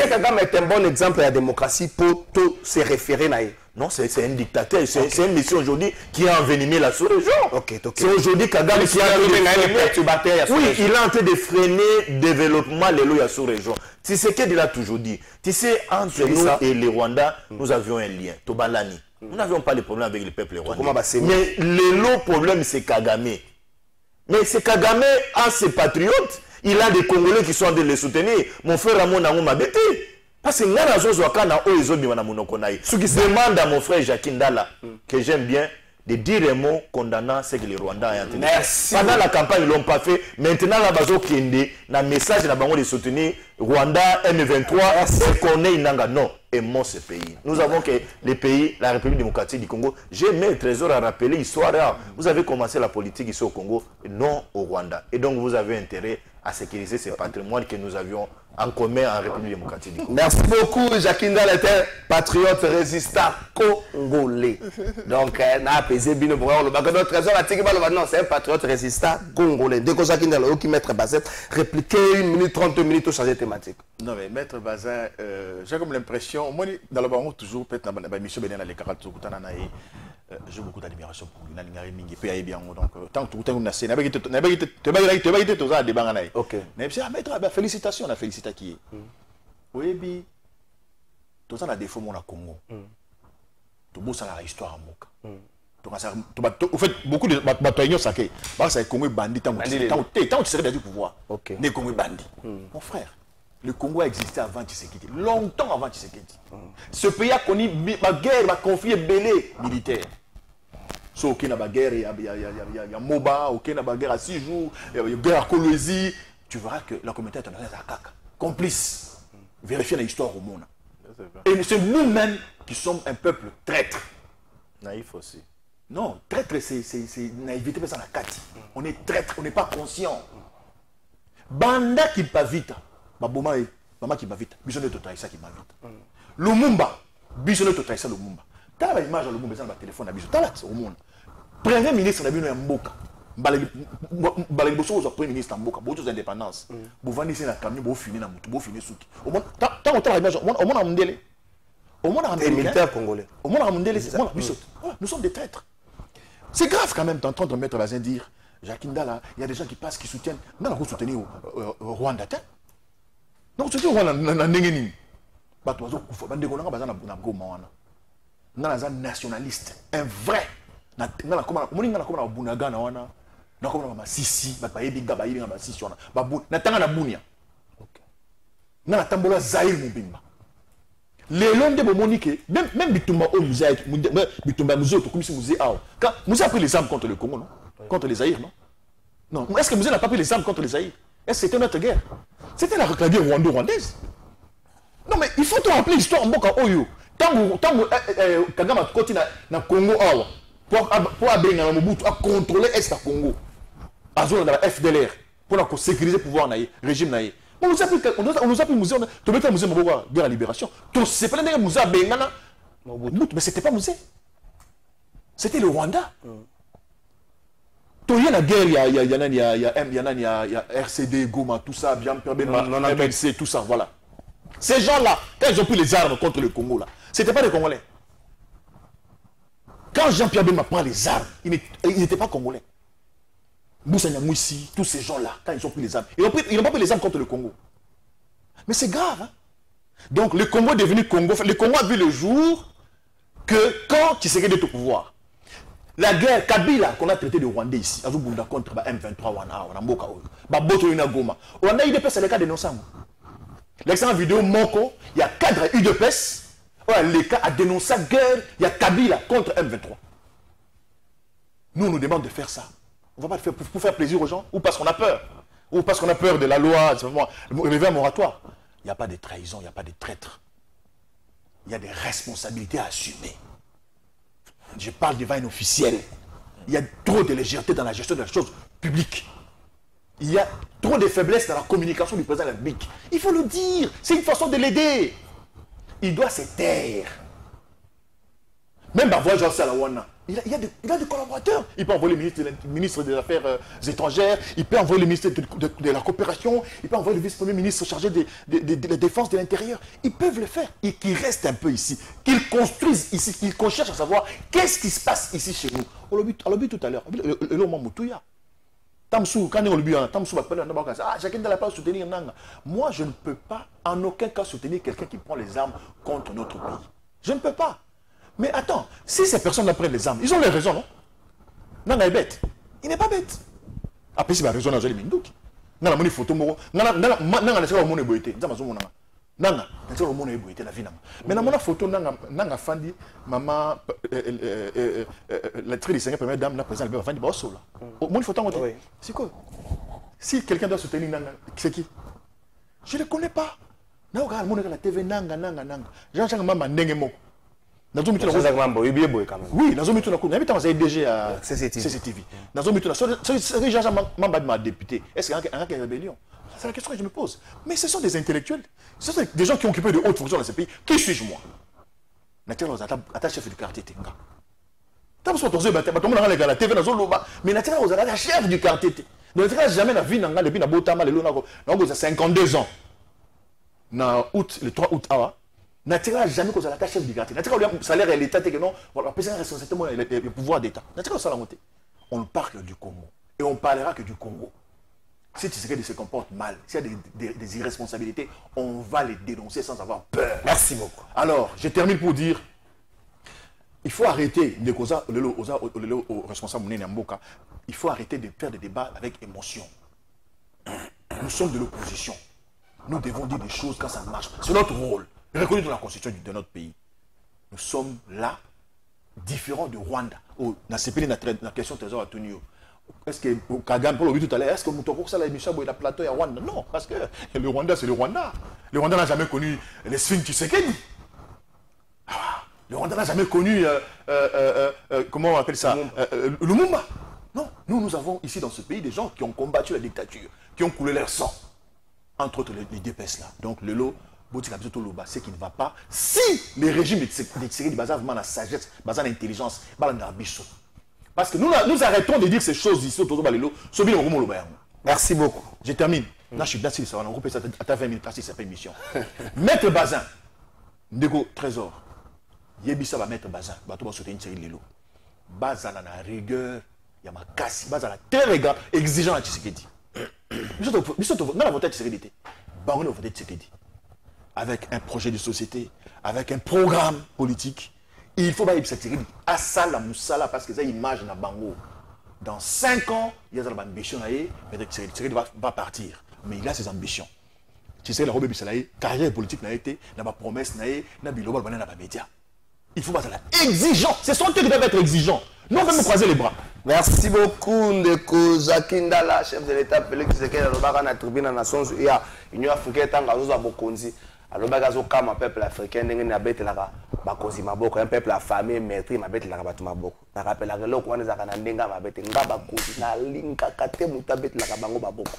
Kagame est un bon exemple de la démocratie pour tout se référer na non, c'est un dictateur, c'est une mission aujourd'hui qui a envenimé la sous-région. C'est aujourd'hui Kagame qui a oui, il est en train de freiner le développement de la sous-région. C'est ce qu'il a toujours dit. Tu sais, entre nous et les Rwandais, nous avions un lien. Tobalani. Nous n'avions pas de problème avec le peuple rwandais. Mais le problème, c'est Kagame. Mais c'est Kagame a ses patriotes. Il a des Congolais qui sont en train de les soutenir. Mon frère Ramon Nango m'a bêté. Parce que demande à mon frère Jacques Ndala, que j'aime bien, de dire un mot condamnant ce que les Rwandais ont entendu. Merci. Pendant la campagne, ils ne l'ont pas fait. Maintenant, la base Kende, le message de soutenir Rwanda, M23, c'est qu'on est Inanga. Non, aimons ce pays. Nous avons que les pays, la République démocratique du Congo, j'ai mis le trésor à rappeler l'histoire. Vous avez commencé la politique ici au Congo, non au Rwanda. Et donc, vous avez intérêt à sécuriser ce patrimoine que nous avions en commun en République démocratique du Congo. Merci beaucoup. Jacques Ndala était patriote résistant congolais. Donc, on a apaisé bien le trésor. Non, c'est un patriote résistant congolais. Dès que Jacques Ndala qui Maître Bazin, répliquer 1 minute, 30 minutes, changer de thématique. Non, mais Maître Bazin, j'ai comme l'impression, moi, dans le baron, toujours, peut-être, dans la mission, j'ai beaucoup d'admiration pour lui. Donc, tant que tout est félicitations, la félicité qui est. Oui, tout ça, la défaut, mon Congo. Tout beau, ça, la histoire en Moka. En fait, beaucoup de bataillons, ça qui parce que Congo est bandit, tant que tu serais du pouvoir. Les Congo est bandit. Mon frère, le Congo a existé avant Tshisekedi, longtemps avant Tshisekedi. Ce pays a connu ma guerre, ma conflit belé militaire. So, ok, na guerre, il y a Moba, ok, na guerre à 6 jours, il y a guerre à Kolwezi. Tu verras que la communauté internationale est à caca. Complice. Vérifier l'histoire au monde. Et c'est nous-mêmes qui sommes un peuple traître. Naïf aussi. Non, traître, c'est naïveté, mais ça la carte. On est traître, on n'est pas conscient. Banda qui va vite. Maman qui va vite. Bisonne de Totaïsa qui va vite. Lumumba. Bisonne de Totaïsa Lumumba. Tu as l'image de Lumumba dans le téléphone. Tu as au monde. Premier ministre de la Mboka. Balagboso premier ministre en Mboka. Beaucoup d'indépendance. Vous vendez ça dans le camion, vous finissez dans le moto, vous finissez sous. Au monde, tu as l'image. Au monde, on a au monde, on a militaire congolais. Au monde, on a nous sommes des traîtres. C'est grave quand même d'entendre Maître Bazin dire Jacques Ndala, il y a des gens qui passent, qui soutiennent. Non, on soutenir au Rwanda. Donc, tu dis, on a un nengeni. On a un nationaliste, un vrai. On a un bunaga, on a un sisi, on a un sisi, on a un bunia. On a un tambola Zahir Mubimba. Les longs de Monique, même Bitumba au musée, Bitumba musée, comme si musée a. Quand Musée a pris les armes contre le Congo, non? Contre les Zahir, non? Non. Est-ce que Musée n'a pas pris les armes contre les Zahir? Est-ce que c'était notre guerre? C'était la guerre rwando-rwandaise. Non, mais il faut te rappeler l'histoire en Boka Oyo. Tant que Kagame a continué dans le Congo, pour Abenga Mobutu a contrôlé Est Congo. À zone de la FDLR. pour sécuriser le pouvoir, le régime. On nous a pris le musée, on a musée de la libération. C'est pas le musée à Bengana. Mais c'était pas musée. C'était le Rwanda. Il y a la guerre, il y a RCD, Goma, tout ça, MLC, tout ça, voilà. Ces gens-là, quand ils ont pris les armes contre le Congo, là, c'était pas des Congolais. Quand Jean-Pierre Bemba prend les armes, il n'était pas Congolais. Moussa Nyamouissi, tous ces gens-là, quand ils ont pris les armes, ils n'ont pas pris les armes contre le Congo. Mais c'est grave. Hein? Donc le Congo est devenu Congo. Le Congo a vu le jour que quand Tshisekedi est au pouvoir, la guerre Kabila qu'on a traité de Rwandais ici, contre M23, Rwanda UDPS, c'est le cas de Nossango. L'excellente vidéo Moko, il y a cadre UDPS, le cas a dénoncé la guerre, il y a Kabila contre M23. Nous, on nous demande de faire ça. On ne va pas le faire pour faire plaisir aux gens, ou parce qu'on a peur. Ou parce qu'on a peur de la loi, le réveil moratoire. Il n'y a pas de trahison, il n'y a pas de traître. Il y a des responsabilités à assumer. Je parle devant un officiel. Il y a trop de légèreté dans la gestion de la chose publique. Il y a trop de faiblesse dans la communication du président de la République. Il faut le dire. C'est une façon de l'aider. Il doit se taire. Même par voie Jean Salawana. Il a des collaborateurs. Il peut envoyer le ministre des Affaires étrangères, il peut envoyer le ministre de la Coopération, il peut envoyer le vice-premier ministre chargé de la défense de l'intérieur. Ils peuvent le faire. Et qu'ils restent un peu ici, qu'ils construisent ici, qu'ils cherchent à savoir qu'est-ce qui se passe ici chez nous. On l'a vu tout à l'heure. Chacun de la place soutenir Nanga. Moi, je ne peux pas en aucun cas soutenir quelqu'un qui prend les armes contre notre pays. Je ne peux pas. Mais attends, si ces personnes-là prennent les armes, ils ont les raisons, non? Nanga est bête. Il n'est pas bête. Après, c'est la raison dans les Mindouki. Nanga moni photo moro. Nanga n'est pas au monde ébouité. Nanga n'est pas au monde ébouité la vie. Mais dans mon photo, Nanga Fandi, maman, la très distinguée première dame, la présidente Fandi, bah au là. Mon photo, c'est quoi? Si quelqu'un doit soutenir Nanga, c'est qui? Je ne le connais pas. Nanga, la TV, Nanga. Jean-Jean Mama, Nengemo. Oui, dans un métier, on a DG à CCTV. Dans un métier, c'est député. Est-ce qu'il y a une rébellion? C'est la question que je me pose. Mais ce sont des intellectuels. Ce sont des gens qui ont occupé de hautes fonctions dans ce pays. Qui suis-je, moi? Naturellement, vous chef du quartier. Tout le monde a la TV, mais naturellement, vous êtes chef du quartier. Donc, jamais la vie n'a depuis 52 ans. Le 3 août, Natira jamais qu'on a la chef du quartier. Natira le salaire et l'État que non, voilà, président responsabilité le pouvoir d'État. Natira ça la montée. On parle du Congo et on parlera que du Congo. Si Tshisekedi se comporte mal, s'il y a des irresponsabilités, on va les dénoncer sans avoir peur. Merci beaucoup. Alors, je termine pour dire, il faut arrêter de causer aux responsables de Mboka. Il faut arrêter de faire des débats avec émotion. Nous sommes de l'opposition. Nous devons dire des choses quand ça marche. C'est notre rôle. Reconnu dans la constitution de notre pays. Nous sommes là, différents de Rwanda. On a séparé la question de trésor à Tonio. Est-ce que Kagame, pour le but tout à l'heure, est-ce que Moutoko, ça, la émission, il a plateau à Rwanda? Non, parce que le Rwanda, c'est le Rwanda. Le Rwanda n'a jamais connu les Sphinx Tshisekedi. Le Rwanda n'a jamais connu, comment on appelle ça, Lumumba. Non, nous avons ici dans ce pays des gens qui ont combattu la dictature, qui ont coulé leur sang. Entre autres, les DPS là. Donc, le lot. C'est qui ne va pas. Si les régimes de Tshisekedi basent vraiment la sagesse, basent l'intelligence, parce que nous arrêtons de dire ces choses ici autour de Balélo. Merci beaucoup. Je termine. Là, je suis d'accord, ça va nous ça à 20 minutes, c'est pas une mission. Maître Bazin, Ndeko Trésor, Yebisa va mettre Bazin, Bato va soutenir Tshisekedi Lelo. Bazin a la rigueur, il y a ma casse, Bazin a très rigueur, exigeant à Tshisekedi. Nous sommes dans la voté de Tshisekedi. Baron a voté Tshisekedi. Avec un projet de société, avec un programme politique. Et il faut pas y à ça la moussala parce que ça image na bango. Dans 5 ans, il y a des ambitions mais Tshisekedi va partir. Mais il a ses ambitions. Tshisekedi la robe bisalaye, carrière politique n'a été, n'a pas promesse n'a été, n'a biloba n'a pas média. Il faut pas être exigeant. C'est son truc qui doit être exigeant. Nous on va nous croiser les bras. Merci beaucoup Ndeko Zakindala, chef de l'État Félix Tshisekedi alobaka na tribune na Nations Unies ya Union africaine tanga zoza bokonzi. Alobaka zo kama peuple africain ndenge na betelaka bakonzi maboko, un peuple affamé maîtrise ma betelaka batu maboko. Na rappelaka loko wana zaka na ndenga mabete nga bakonzi na linka kate muta betelaka bango maboko.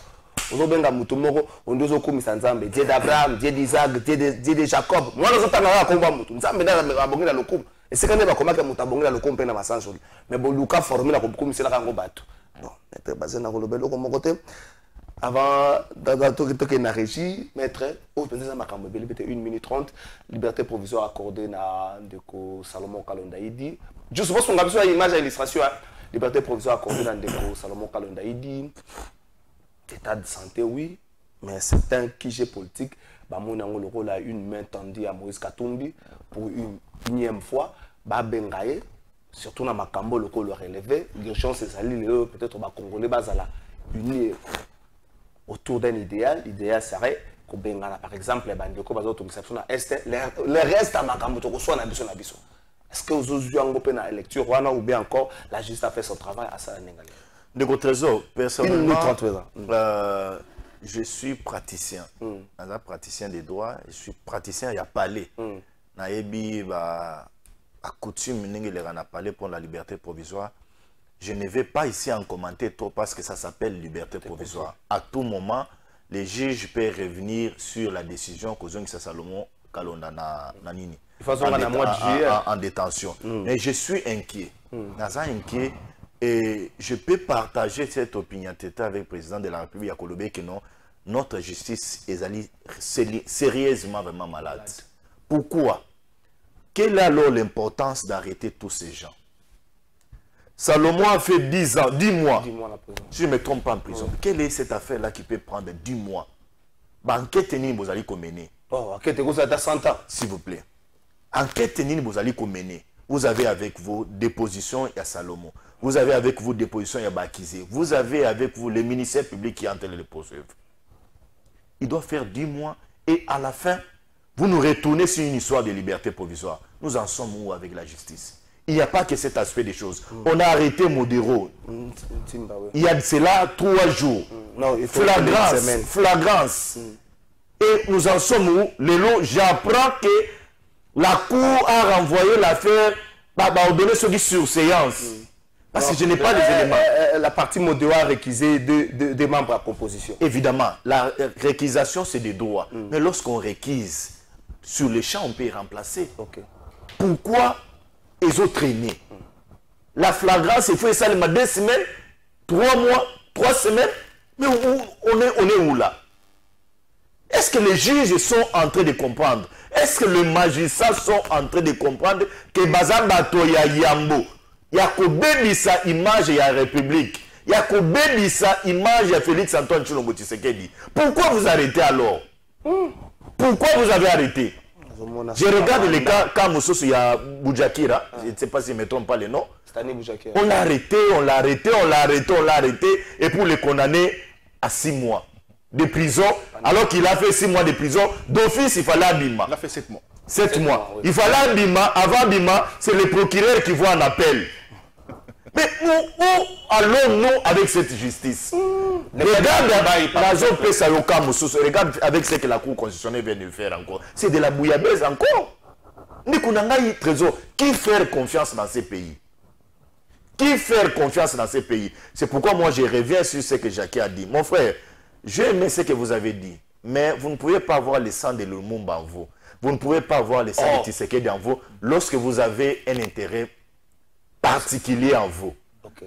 ozobenga mutu moko ondo ozokumisa nzambe Dieu d'Abraham, Dieu d'Isaac, Dieu de Jacob mwana ozotanga komba mutu nzambe nda abongela lokumu esika nde bakomaka mutu abongela lokumu mpe na masanzoli mais boluka formé na kokumisela yango bato non maître basé na kolobela loko moko te avant que na régie maître au penza makambo beli peut-être 1 minute 30 liberté provisoire accordée na ndeko Salomon Kalondaidi juste parce qu'on a besoin d'image à illustration liberté provisoire accordée na ndeko Salomon Kalondaidi état de santé oui mais certains qui politique ba monango le rôle a une main tendue à Moïse Katumbi pour une énième fois ba bengaye surtout na makambo le rôle relevé l'urgence c'est ali peut-être ba congolais bazala unis autour d'un idéal. L'idéal serait que par exemple les bandits comme les est le reste à makambo to soit na biso na biso. Est-ce que vous avez une lecture ou bien encore la justice a fait son travail à ça n'engalé. De Trésor, personnellement, je suis praticien. Un praticien des droits, je suis praticien il y a palais. Naebi ba à coutume n'engale rana palais pour la liberté provisoire. Je ne vais pas ici en commenter trop parce que ça s'appelle liberté provisoire. À tout moment, les juges peuvent revenir sur la décision que Salomon Kalonda Nanini en détention. Mais je suis inquiet. Inquiet et je peux partager cette opinion avec le président de la République à Kolobé que non, notre justice est sérieusement vraiment malade. Pourquoi? Quelle est alors l'importance d'arrêter tous ces gens? Salomon a fait 10 ans, 10 mois. Si je ne me trompe pas en prison. Quelle est cette affaire-là qui peut prendre 10 mois? Enquête ni vous allez mener. Enquête vous avez 100 ans. S'il vous plaît. Enquête ni vous allez mener. Vous avez avec vous dépositions à Salomon. Vous avez avec vous dépositions à Bakizé. Vous avez avec vous les ministères publics qui ont entendu les poursuivre. Il doit faire 10 mois et à la fin, vous nous retournez sur une histoire de liberté provisoire. Nous en sommes où avec la justice? Il n'y a pas que cet aspect des choses. On a arrêté Modero. Il y a de cela 3 jours. Flagrance. Et nous en sommes où? J'apprends que la Cour a renvoyé l'affaire, a ordonné ce qui sur séance. Parce que je n'ai pas les éléments. La partie Modero a réquisé deux membres à composition. Évidemment, la réquisition, c'est des droits. Mais lorsqu'on réquise, sur le champ, on peut y remplacer. Pourquoi ils ont traîné? La flagrance, il faut ça 2 semaines, 3 mois, 3 semaines. Mais on est où là? Est-ce que les juges sont en train de comprendre? Est-ce que les magistrats sont en train de comprendre que Bazabato ya Yambo, il y a sa image de la République, il y a sa image de Félix Antoine Tshilombo Tshisekedi? Pourquoi vous arrêtez alors? Pourquoi vous avez arrêté? Je regarde les cas comme il y a Boujakira, je ne sais pas si je ne me trompe pas les noms. On l'a arrêté, et pour le condamner à 6 mois de prison, alors qu'il a fait 6 mois de prison, d'office il fallait Bima. Il a fait 7 mois. 7 mois. Il fallait Bima, avant Bima, c'est le procureur qui voit un appel. Mais où allons-nous avec cette justice? Regarde avec ce que la Cour constitutionnelle vient de faire encore. C'est de la bouillabaisse encore. Trésor, qui fait confiance dans ces pays? Qui fait confiance dans ces pays? C'est pourquoi moi je reviens sur ce que Jacques a dit. Mon frère, j'ai aimé ce que vous avez dit, mais vous ne pouvez pas avoir le sang de Lumumba en vous. Vous ne pouvez pas avoir le sang de Tshisekedi en vous lorsque vous avez un intérêt particulier en vous.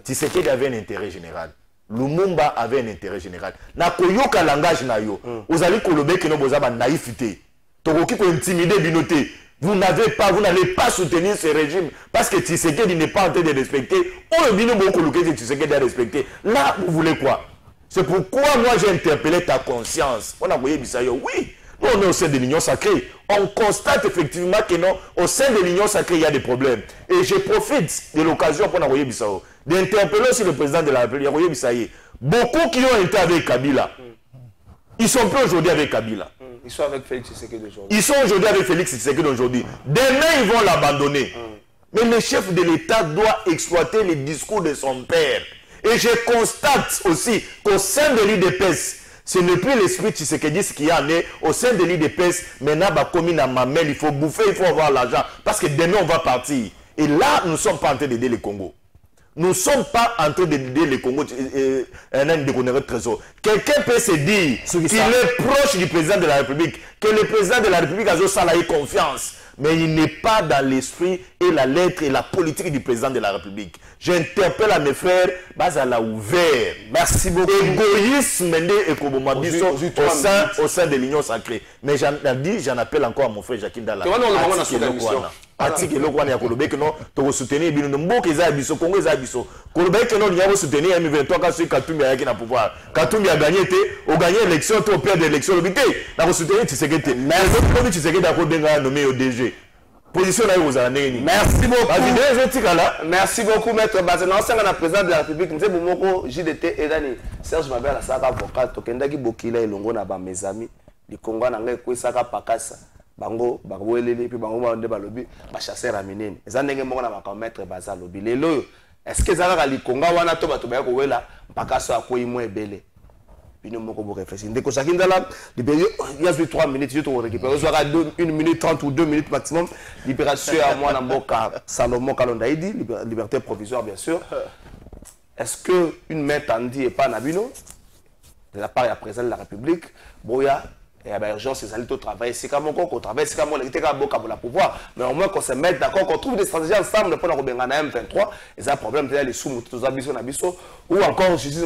Tshisekedi avait un intérêt général. Lumumba avait un intérêt général. Na koyoka langage na yo. Vous allez kolobe que nous avons naïveté. Toroki ko intimider binoté. Vous n'allez pas soutenir ce régime parce que Tshisekedi n'est pas en train de respecter. Oh, bino beaucoup le que Tshisekedi a respecté. Là, vous voulez quoi? C'est pourquoi moi j'ai interpellé ta conscience. On a voyé Bisayo. Oui. Nous, on est au sein de l'Union sacrée. On constate effectivement que non, au sein de l'Union sacrée, il y a des problèmes. Et je profite de l'occasion pour envoyer Bissau d'interpeller aussi le président de la République, envoyer Bissaï. Beaucoup qui ont été avec Kabila, ils sont plus aujourd'hui avec Kabila. Ils sont avec Félix Tshisekedi d'aujourd'hui. Ils sont aujourd'hui avec Félix Tshisekedi d'aujourd'hui. Demain, ils vont l'abandonner. Mais le chef de l'État doit exploiter les discours de son père. Et je constate aussi qu'au sein de l'IDPS, ce n'est plus l'esprit Tshisekedi qui est né au sein de l'IDPS. Maintenant, il faut bouffer, il faut avoir l'argent. Parce que demain, on va partir. Et là, nous ne sommes pas en train d'aider le Congo. Nous ne sommes pas en train d'aider le Congo un déconner trésor. Quelqu'un peut se dire qu'il est proche du président de la République, que le président de la République a eu confiance, mais il n'est pas dans l'esprit et la lettre et la politique du président de la République. J'interpelle à mes frères, Bazala ouvert. Merci beaucoup. Égoïsme au sein de l'Union sacrée. Mais j'en appelle encore à mon frère Jacques Ndala. Article Lokwana ya Kolobé que non, tu soutenir Bino Mboka Ezabiso, Congo Ezabiso. Kolobé que non, il y a soutenir M23 quand celui Katumbi a gagné le pouvoir. Katumbi a gagné, au gagné l'élection, tu perds l'élection, le bité. Dans soutenir Tshisekedi. Mais comme Tshisekedi a déjà nommé au DG. Position là aux années. Merci beaucoup. Merci beaucoup, maître Bazen. Ancien président de la République, nous avons beaucoup JDT et Dani. Serge Mabel a sa avocat, Tokendaki Bokila et Longo na ba mes amis. Le Congo n'a pas saka pakasa. Bango, Bagwelele, puis Bango Bande Balobi, ba chasser à Minene. Les années mo na ba maître Bazal Lobi. Lelo, est-ce que ça va li Congo wana to ba to ba ko wela pakasa akoi mo ebele. Bino moko bo réfléchir. Ndeko Sakindala, il y a 3 minutes, je te récupère. On aura 1 minute 30 ou 2 minutes maximum. Libération à moi dans Mboka Salomon Kalondaïdi, liberté provisoire bien sûr. Est-ce que une main tendue et pas Nabino de la part du président de la République, Boya et à l'urgence, c'est aller au travail. C'est comme on travaille, c'est comme on était à la pouvoir, mais au moins qu'on se mette d'accord, qu'on trouve des stratégies ensemble pour nous rebenga na M23. Et ça problème c'est les sous tous abisso nabiso ou encore justice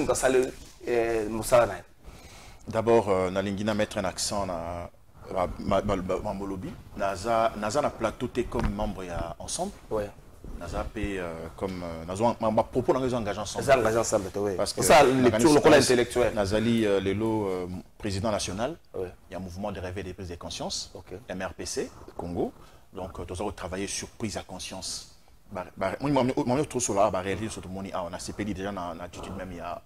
Moussa. D'abord, Nalingina mettre un accent na Mambolobi. Naza na plateau comme membre ya ensemble. Ouais. Naza paye comme ma propos dans engagés ensemble. Ça engagés ensemble, oui. Parce que ça lecture local intellectuel. Nazali Lelo président national. Il y a un mouvement de réveil des prises de conscience. MRPC Congo. Donc nous avons travaillé sur prise à conscience. Moi trop sur là, réaliser sur tout le monde. On a CPD déjà dans l'attitude même il y a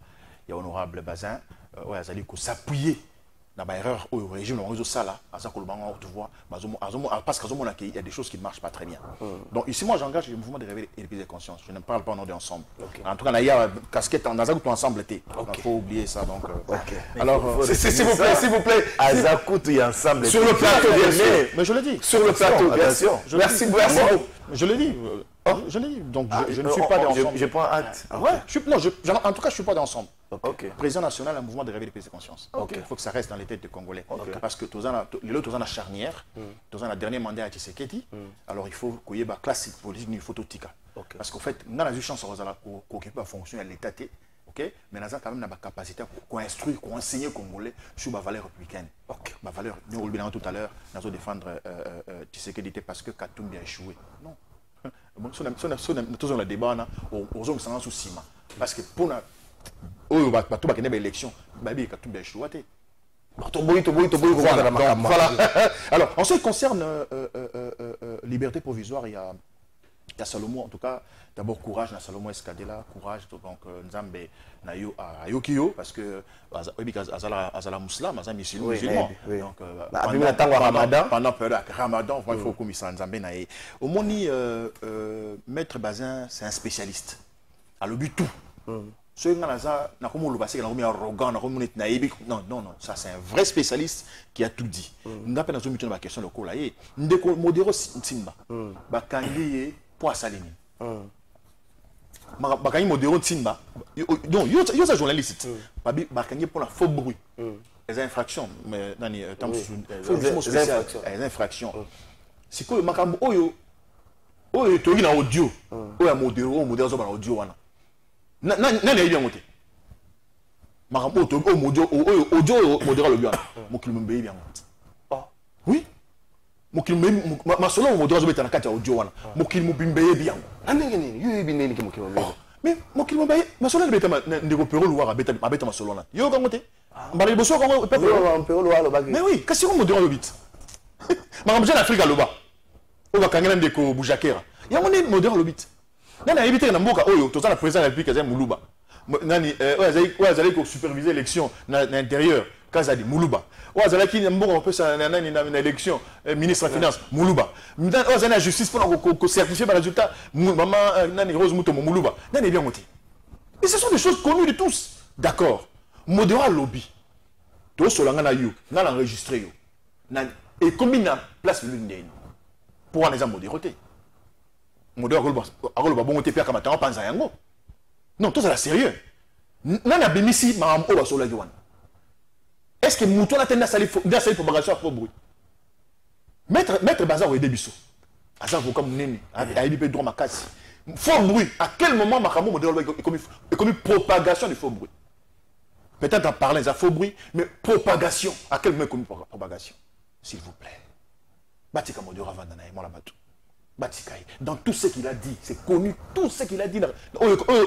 honorable Bazin. Ouais, Nazali ko s'appuyer dans l'erreur au régime on ça là à ça que le banc tu vois parce qu'il y a des choses qui ne marchent pas très bien. Donc ici moi j'engage le mouvement de réveil et de prise de conscience. Je ne parle pas en nom d'ensemble. En tout cas il y a casquette en Azakou ensemble était. Il faut oublier ça donc. Alors s'il vous plaît Azakou tu ensemble sur le plateau bien sûr. Mais je le dis sur le plateau bien sûr. Merci beaucoup. Je le dis. Je l'ai dit, donc je ne suis pas d'ensemble. Je prends acte. Ouais, en tout cas, je ne suis pas d'ensemble. Président national, un mouvement de réveil de prise de conscience. Il faut que ça reste dans les têtes des Congolais. Parce que les autres ont la charnière, tous ont la dernière mandat à Tshisekedi. Alors il faut qu'il y ait une classe politique, il faut tout tika. Parce qu'en fait, on a eu chance qu'on occupe la fonction à l'État. Mais nous avons quand même la capacité pour instruire, pour enseigner aux Congolais sur la valeur républicaine. Ma valeur, nous avons tout à l'heure, nous avons défendre Tshisekedi parce que Katumbi a échoué. Non. Nous avons le débat, nous avons sous ciment. Parce que pour une élection, Katumbi a échoué. Voilà. Alors, en ce qui concerne liberté provisoire, il y a Salomon, en tout cas, d'abord courage, na Salomon Escadela, courage, donc Nzambe na yo Ayokio, parce que Azala Mouslam, Azala musulman. Donc, pendant période Ramadan, il faut comme ça Nzambe na ye. Au moni, Maître Bazin, c'est un spécialiste. À le but tout. Ce non, ça c'est un vrai spécialiste qui a tout dit. Nous n'avons pas besoin de la question de quoi là. Nous modérons Simba. Bakangi pour Salini. Bakangi modérons Simba. Donc, il y a un journaliste. Bakangi pour la faux bruit. Les infractions. Mais les infractions. C'est que le makambo oyo tu as un audio. Oyo modérons audio. Nani ayi yango te makambo to audio modéra le bien mokili mbeye bien oui mokili ma solo modéra zo betana kati audio wana mokili mbeye bien andenge nini yo yebi nini ke mokili mbeye mais mokili mbeye ma solo betama ndeko pero luwa beta ma solo na yo kango te mbala liboso kango pero luwa lo bagi mais oui kasi ko modéra lo bit makambo jana Afrika loba o bakangela ndeko bujakera yango ni modéra lo bit nani éviter na mboka oyo toza na président de la République azali Muluba nani azali ko superviser l'élection na intérieur kazali Muluba azali ki mboka on peut ça nani na élection ministre de finance Muluba azali na justice pour ko certifier ba résultat maman nani Rose Mutombo Muluba nani bien monté et ce sont des choses connues de tous d'accord modéra lobby to solanga na yo na enregistrer yo et combien place l'une pour un exemple modéroté modèle agolo ba bongo te pia kamata panza yango Non, tout ça là sérieux. Nana Bimisi ma o basola Johan. Est-ce que Mouton a tendance à salir propagation à faux bruit? Maître Bazar au Debiso. Azar avocat Mouneni, a eu droit ma casse. Faux bruit. À quel moment Makamou modèle est commis propagation du faux bruit? Peut-être en parlant de faux bruit, mais propagation. À quel moment est commis propagation? S'il vous plaît. Batika Modéra Vandanaï, mon labatou. Batikaï. Dans tout ce qu'il a dit, c'est connu, tout ce qu'il a dit.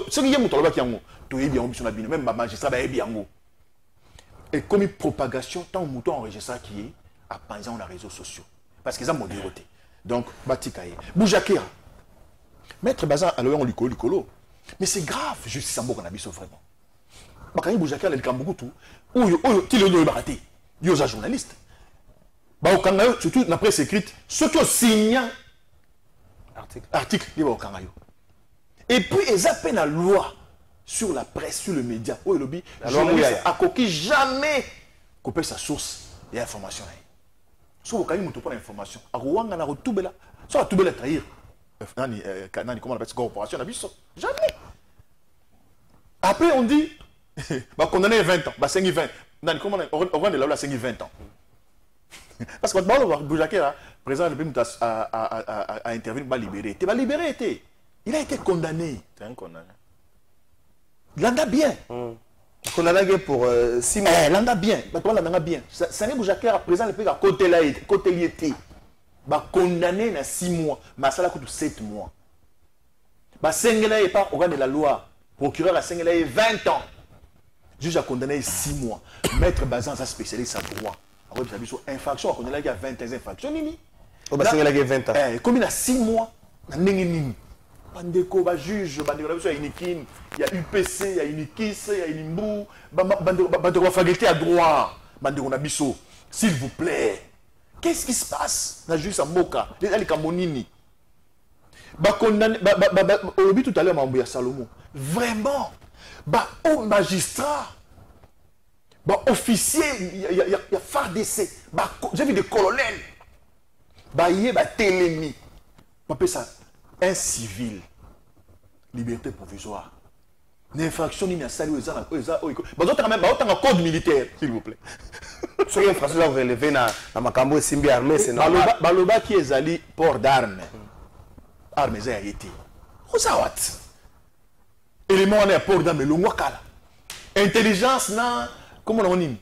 Ce qui est mon toloba qui est tout est bien, même ma magistrat est bien. Et comme une propagation, tant que mouton enregistre qui est à penser dans les réseaux sociaux. Parce qu'ils ont modéré. Donc, Batikaï. Boujakera. Maître Bazar, alors on lui colo. Mais c'est grave, justice en qu'on a vu ça vraiment. Bakani Boujakera, il y a beaucoup tout. Ou il y a baraté. Il y a un journaliste. Surtout dans la presse écrite, ceux qui ont signé article, et puis ils appellent la loi sur la presse, sur le média. Oh, le journaliste a coquille jamais coupé sa source et information. Si vous avez une information, Rwanda a retrouvé là, soit tout la trahir. Comment on appelle ça, corporation, jamais. Après on dit, condamné 20 ans, 5-20. Comment on va de la 5-20 ans. Parce que quand Boujakera, président de l'État, a intervenu, il va libérer. Il va libérer. Il a été condamné. C'est un condamné. L'anda bien. Condamné pour 6 mois. L'anda bien. L'anda bien. C'est Boujakera, président de l'État, côté lié. Condamné à 6 mois. Mais ça a coûté 7 mois. Sengela n'est pas au rang de la loi. Procureur a Sengela 20 ans. Juge a condamné 6 mois. Maître Bazan a spécialisé sa droit. Infraction, on a 20 infractions. On a 20 ans. Comme il a 6 mois, Bandeko, juge, il y a UPC, il y a Unikis, il y a Inimbou, Bandeko faculté à droit, Bandeko Nabiso. S'il vous plaît, qu'est-ce qui se passe? La juge Samboka, les Kamonini. Au but tout à l'heure, Mambouya Salomon. Vraiment, au magistrat. Officier, il y a phare d'essai. J'ai vu des colonels. Il y a télémi. On appelle ça un civil. Liberté provisoire. L'infraction n'est pas saluée. Autant un code militaire, s'il vous plaît. Ce qui est français, vous relevez dans ma cambo Simbi armée, c'est normal. Baloba qui est allé port d'armes. Armes a été. Osawat. Élément on est à port d'armes, le Mwakala. Intelligence, comment on dit?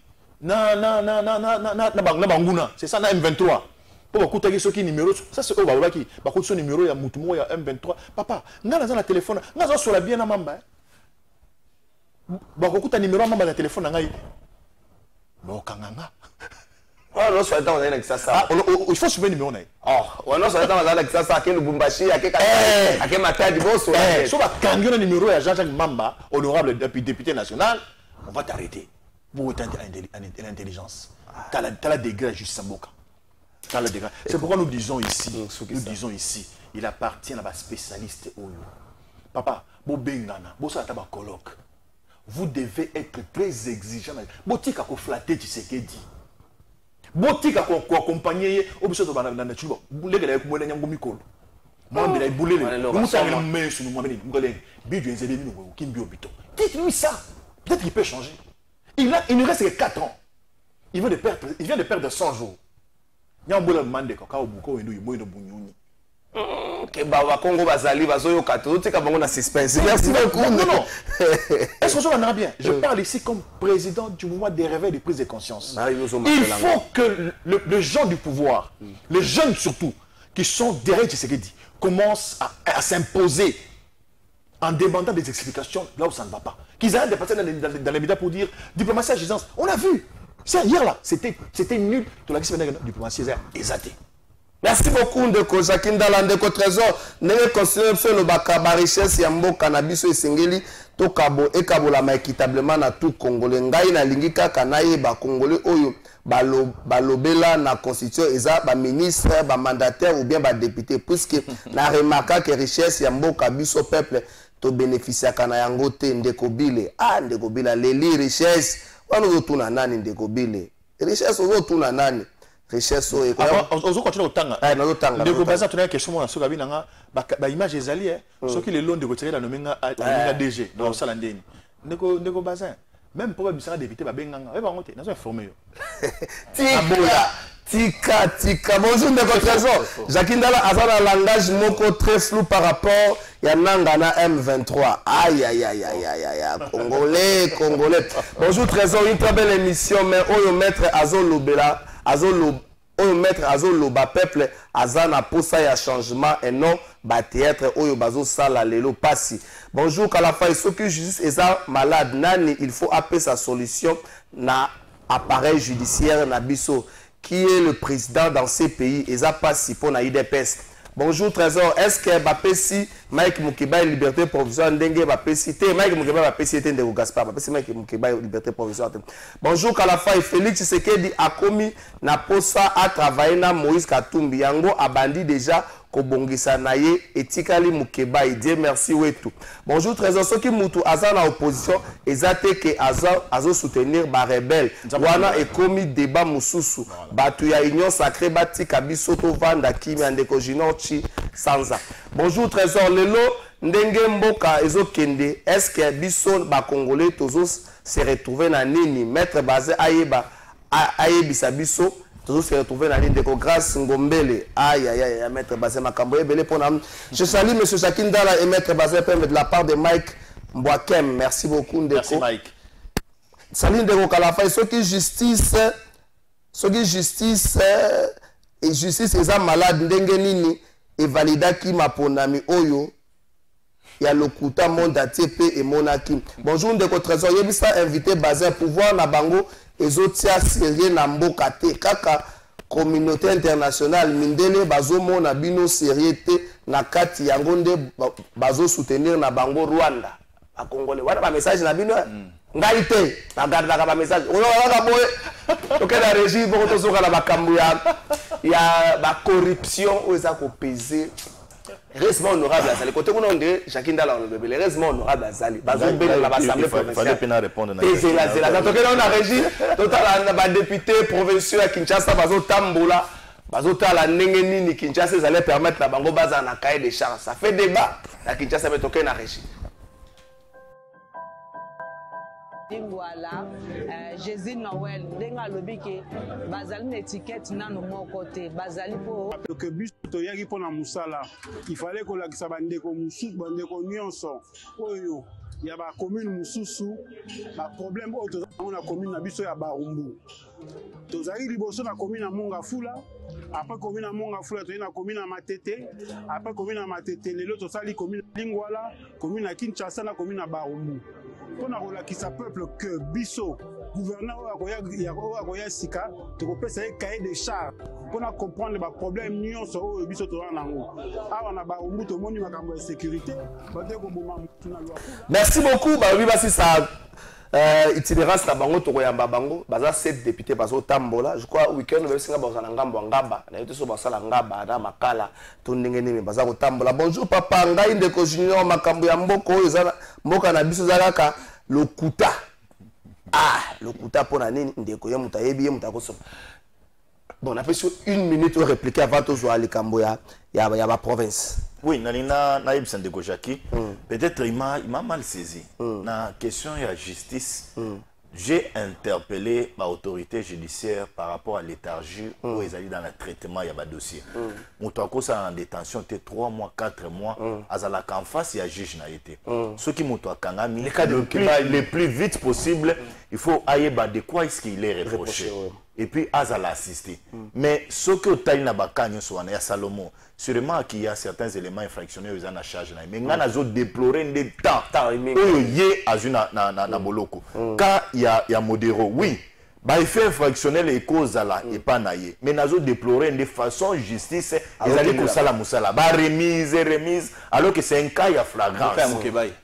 C'est ça, na M23. Pour écouter ce qui numéro, ça c'est au qui. Par contre, son numéro, il y a Moutumo, il y a M23. Papa, on a le téléphone, on a sur la bien à Mamba. Bah, écoute un numéro à Mamba de téléphone, on a eu. Bon, Kanganga. Ah, non, soit dans un ça. Il faut suivre le numéro. Oh, non, soit dans un ça, qui est le Bumbashi, à quel matin du boss. Si on va cambier le numéro à Jean-Jacques Mamba, honorable député national, on va t'arrêter. Pour éteindre l'intelligence. Tu as la degré à justice Samboka. C'est pourquoi nous disons ici, il appartient à la spécialiste Oyo. Papa, vous devez être très exigeant. Botika ko flatter Tshisekedi. Botika ko accompagner au besoin de la nature. Boule de la kumole nyango mikolo. Mwambe la boule le. Mutanga le mesu mwambe ni ngole. Bidu enzebe ni ngo kimbi obito. Dites-lui ça. Peut-être qu'il peut changer. Il ne reste que 4 ans. Il vient de perdre 100 jours. Nyambola mande kaka obuko wendo yimoino bunyuni. Bah, Congo Bazali, Bazoyo Kato, tu as un suspense. Merci beaucoup. Non. Est-ce que ça va bien? Je parle ici comme président du mouvement des réveils de prise de conscience. Il faut que les gens du pouvoir, les jeunes surtout, qui sont derrière Tshisekedi, commencent à s'imposer en demandant des explications là où ça ne va pas. Qu'ils arrêtent de passer dans les médias pour dire diplomatie agissance. On a vu. Ça, hier là, c'était nul. Tout la diplomatie exaté. Merci beaucoup de Jacqueline Dalandeko Trésor. N'est considéré le bakaba richesse yambo cannabis et singeli to kabo et kabolama équitablement na tout congolais. Ngai na lingika kanaye ba congolais oyo balobela na constitution eza ba ministre ba mandataire ou bien ba député puisque na remarque que richesse yambo kabiso peuple to bénéficier kana yango te ndeko bile ndeko bila leli richesse wana zo tuna nani ndeko bile richesse zo tuna nani richesse oyo ozo continue otanga ndeko baza tuna question mona soka binanga ba image ezali soki le long de retirer la nomenga DG dans sala ndeni ndeko baza même pour bisaka d'éviter ba benganga ba ngote nazo informer yo tika bonjour ndeko trésor Jacques Ndala azana langage moko très flou par rapport ya nanga na M23 aïe congolais bonjour trésor une très belle émission mais oyo maître azolobela oyo maître azoloba peuple azana posa ya changement et non ba théâtre oyo bazo sala lelo pasi bonjour Kalafa soki justice eza malade nani il faut appeler sa solution na appareil judiciaire na biso qui est le président dans ces pays eza pasi pour na IDPS. Bonjour Trésor, est-ce que Bapesi Mike Mukiba liberté provisoire ndenge Bapesi te Mike Mukiba Bapesi te ndeko Gaspard Bapesi Mike Mukiba liberté provisoire. Bonjour Kalafa et Félix Tshisekedi a commis na posa a travaillé na Moïse Katumbi yango abandi déjà kobongisa na ye etikali Mukiba et Dieu merci wetu. Bonjour Trésor soki mutu aza na opposition ezate ke azo soutenir ba rebelle wana ekomi débat mususu batu ya union sacrée batika biso to vanda kimia ndeko Jinoti Sanza. Bonjour Trésor lelo ndenge mboka ezokende est-ce que biso ba congolais tozo se retrouver na nini maître basé ayebisa biso tozo se retrouver na nini ndeko Grâce Ngombele aïe maître basé makambo ebele pona je salue monsieur Jacques Ndala et maître basé de la part de Mike Mbwakem merci beaucoup ndeko merci Mike salut ndeko Kalafa soki justice et justice eza malade ndenge nini et validaki maponami oyo ya lokuta monde ATP et monaki bonjour ndeko Trésor yebisa invité basé pouvoir na bango ezotia sérieux na mboka te kaka communauté internationale mindele bazomona bino sérieux te na kati yango nde bazo soutenir na bango Rwanda a Congolais wana ba message na bino ngai te bagardaka ba message oyo waka boye tokela régime pour tozoka na bakambu ya ba corruption oza ko peser récemment honorable azali côté kuna onde Jacques Ndala on le bébé récemment honorable azali bazobela la assemblée provinciale fallait répondre na la tokela on a régime total na ba député provinciaux ya Kinshasa bazotambola bazotala ndenge nini Kinshasa ezali permettre na bango baza na cahier de charge ça fait débat na Kinshasa mais tokela na régime Voilà, Jésus Noël, denga lobike, bazali une étiquette nano mon côté, bazali pour. Que bus toyaki pour na musala, il fallait que la kisabande ko musu bande ko nyonso, oyo ya ba commune mususu, ba problème auto on a commune na biso ya Barumbu. Tozali liboso na commune na Mongafula, après commune na Mongafula toyena na commune na Matete, après commune na Matete lelo tosali commune Lingwala, commune na Kinshasa na commune na Barumbu. Pour la peuple que biso gouverneur akoya sika tokopesa ye cahier de charge pour comprendre les problèmes nyonso oyo biso toza nango awa na Barumbu tomoni makambo ya sécurité bande koboma tuna lwa. Merci beaucoup ba basi sa itinérance na bango tokoyamba bango baza 7 députés bazo tambola je crois week-end ba singa baza na ngambo ngaba na yoto so basala ngaba na makala to ndenge nini baza ko tambola bonjour papa ngai ndeko junior makambo ya mboko oyo za mboka na biso zalaka lokuta lokuta pona nini ndeko ya mutayebi ye mutakoso bon on a fait 1 minute pour répliquer avant de jouer à likambo ya ba province. Oui, na Ibsen de Jackie. Peut-être il m'a mal saisi. Na question de la justice, j'ai interpellé ma autorité judiciaire par rapport à l'étargie où ils allaient dans le traitement de ce dossier. Mon temps ça en détention était 3 mois, 4 mois. Azala qu'en face il y a juge n'a été. Ce qui m'ont kangami le plus vite possible, il faut aller de quoi est-ce qu'il est reproché. Et puis Azala assisté. Mais ce que tu na bakanyo soana ya Salomon, sûrement qu'il y a certains éléments infractionnels ils en a charge na. Mais ngana zo déplorer des temps. Yé azuna na boloko. Quand il y a modéro, oui. Bah effet infractionnel et cause là et pas naïe. Mais nazo déplorer de façon justice ils allaient ko sala musala. Bah remise alors que c'est un cas il y a flagrance.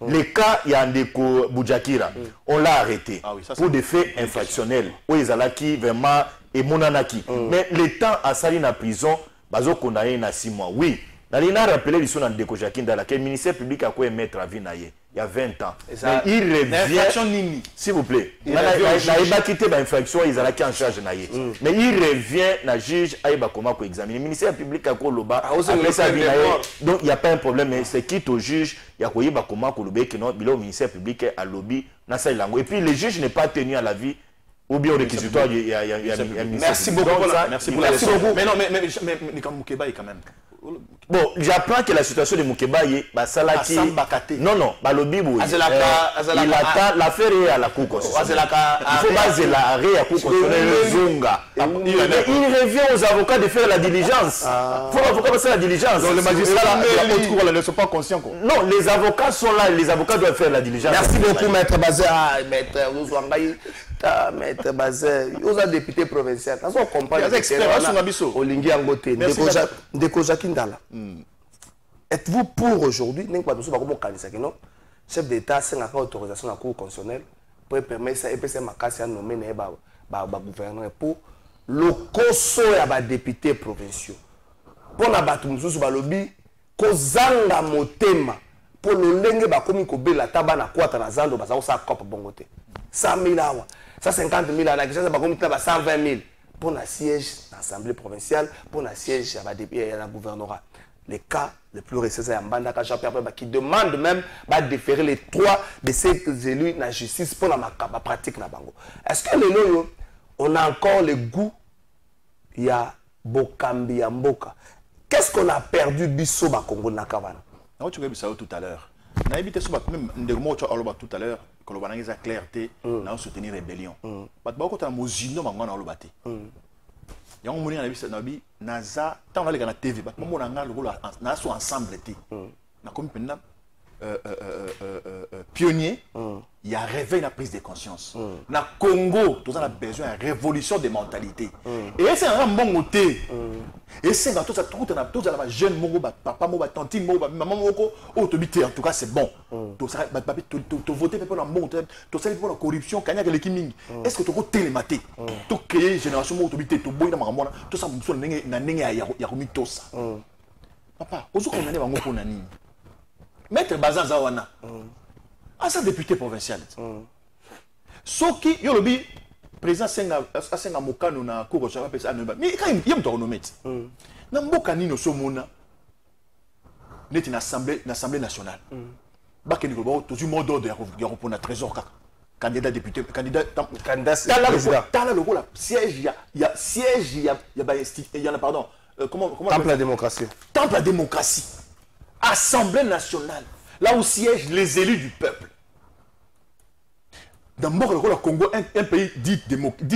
Les cas il y a ndeko Bujakira. On l'a arrêté pour des faits infractionnels. Où ils allaient qui vraiment et monanaki. Mais le temps à salir na prison bazo condamné na 6 mois. Oui. Nalina rappelé l'issue dans Ndeko Jakindala que le ministère public a quoi mettre à vie il y a 20 ans. Ça, mais il revient, s'il vous plaît, il va quitter l'infraction, ils allaient en charge naïe. Mais il revient, le juge aïba comment pour examiner. Le ministère public a quoi loba, donc il n'y a pas un problème, mais c'est quitte au juge, il y a quoi iba comment pour le que non, le ministère public à lobby, et puis le juge n'est pas tenu à la vie. Ou bien au réquisitoire, il y a merci beaucoup. Merci beaucoup. Mais non, mais Moukeba est quand même. Bon, j'apprends que la situation de Moukeba est Salaki. Non, non, Balobi, il attend l'affaire à la Cour constitutionnelle. Il faut baser l'arrêt à la Cour constitutionnelle. Il revient aux avocats de faire la diligence. Il faut l'avocat passer la diligence. Donc les magistrats ne sont pas conscients. Non, les avocats sont là, les avocats doivent faire la diligence. Merci beaucoup, Maître Bazé. Maître Ouzouangaï. Maître Bazé, vous êtes député provincial. On comprend les experts. Olingi Angote, Ndeko Jakindala. Êtes-vous pour aujourd'hui, chef d'État, c'est une autorisation à la Cour constitutionnelle pour permettre ça et puis c'est ma casse à nommer le gouverneur pour le conseil à députés provinciaux. Pour la bataille, sur le lobby, kozanga motema pour le lenge bakomi kobela tabana kwata na zando baza sa cop bongote 100 000 awa 150 000 à la question bakomi taba 120 000 pour la siège l'Assemblée provinciale pour la siège à la gouvernorat. Les cas les plus récents c'est Mbanda Jean-Pierre qui demande même de déférer les 3 de ces élus dans la justice pour la pratique na bango. Est-ce que les loyo on a encore le goût il y a Bokambi ya mboka? Qu'est-ce qu'on a perdu biso ba Congo na Kavana? Tu as vu ça tout à l'heure. On a évité ça même de mots tout à l'heure que l'on a clarté dans soutenir rébellion. Parce que quand on a mozino mangana on l'a il y a un moment où on a vu Naza tant on a les gars TV parce que moi on a le rôle na so ensemble té na comme pendant pionnier il y a réveil la prise de conscience na Congo tous on a besoin de révolution des mentalités et c'est un bon côté et c'est dans tout ça tout la jeune mongo papa mongo tante mongo maman mongo autobité en tout cas c'est bon tout ça tu voter pour la bon tout ça pour la corruption kanya que l'équipe est-ce que tu peux télémater tout créer génération mongo autobité tout boy na maman tout ça muso na ndenge ya komi tout ça papa ozo ko nane bango ko nani Maître Bazan Zawana, à sa député provincial. Soki, Yolobi, président Senga Mokano na Cour constitutionnelle, mais quand il y a un tournomet, na Mokani no somona, n'est une assemblée nationale. Bakeni Gobo, tout le monde d'ordre, il y a un trésor, candidat député, candidat président. T'as le rôle, siège, il y a siège, il y a pardon, comment Temple la démocratie. Temple la démocratie. Assemblée nationale, là où siègent les élus du peuple. Dans le Congo, un pays dit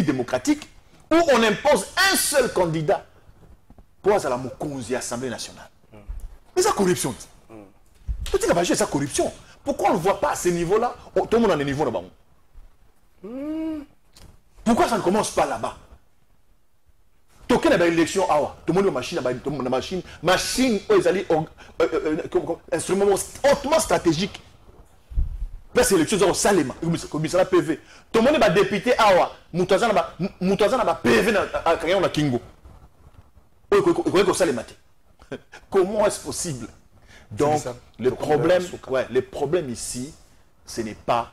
démocratique, où on impose un seul candidat pour la Mokonzi Assemblée nationale. Mais ça corruption. Tout le monde a sa corruption. Pourquoi on ne voit pas à ce niveau-là? Tout le monde a un niveau là-bas. Pourquoi ça ne commence pas là-bas? Token a élection awa tout le monde machine instrument hautement stratégique parce que l'élection au Salema commissaire PV tout le monde va député awa mutazana ba PV na Kayon na Kingo au Salema. Comment est-ce possible? Donc le problème ici ce n'est pas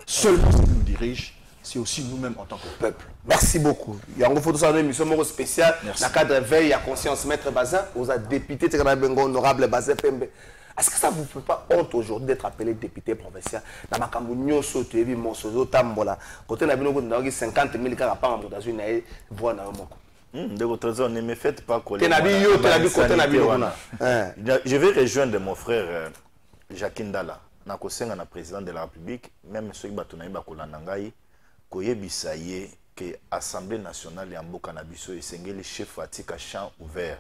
seulement ceux qui nous dirigent, c'est aussi nous-mêmes en tant que peuple. Merci beaucoup. Il y a une photo sur une émission spéciale. Dans le cadre de veille à conscience, Maître Bazin, vous êtes député, honorable Bazin Pembe. Est-ce que ça ne vous fait pas honte aujourd'hui d'être appelé député provincial? Dans ma campagne, tu as vu mon sozo tambola. Quand on a vu 50 000 cas par an dans une année, voilà un de votre raison, ne me faites pas coller. Je vais rejoindre mon frère Jakindala. Nakosenga na président de la République, même ceux qui batunaï bakolanangai. Koyebisaye que l'Assemblée nationale et Mboka Nabiso et Sengeli chef Fatika champ ouvert.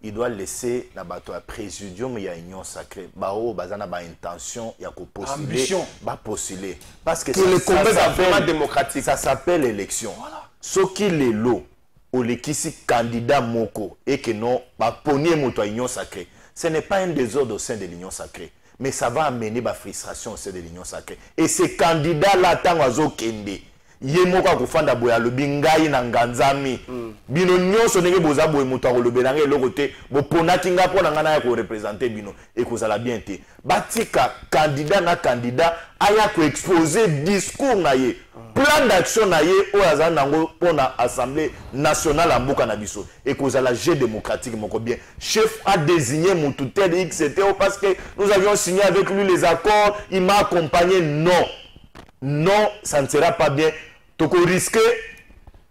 Il doit laisser la bateau à présidium et à union sacrée. Bao bazana ba intention ya ko postuler. Ambition. Ba postuler. Parce que le combat vraiment démocratique. Ça s'appelle élection. Voilà. Ce qui est l'eau, ou les qui candidat moko et que non ba ponier moto à union sacrée. Ce n'est pas un désordre au sein de l'union sacrée. Mais ça va amener ma frustration au sein de l'union sacrée. Et ces candidats-là, tant oiseau kende, ye moko akofanda boye alobi ngai na nganzami bino nyonso ndenge boza boye moto akolobela ngai eloko te boponaki nga mpo na ngai naya korepresente bino ekozala bien te batika candidat na candidat aya koexpose discours na ye plan d'action na ye oyo aza nango mpo na assemblée nationale ya mboka na biso ekozala jeu démocratique moko bien chef a désigné motu tel xct parce que nous avions signé avec lui les accords il m'a accompagné non ça ne sera pas bien toko risqué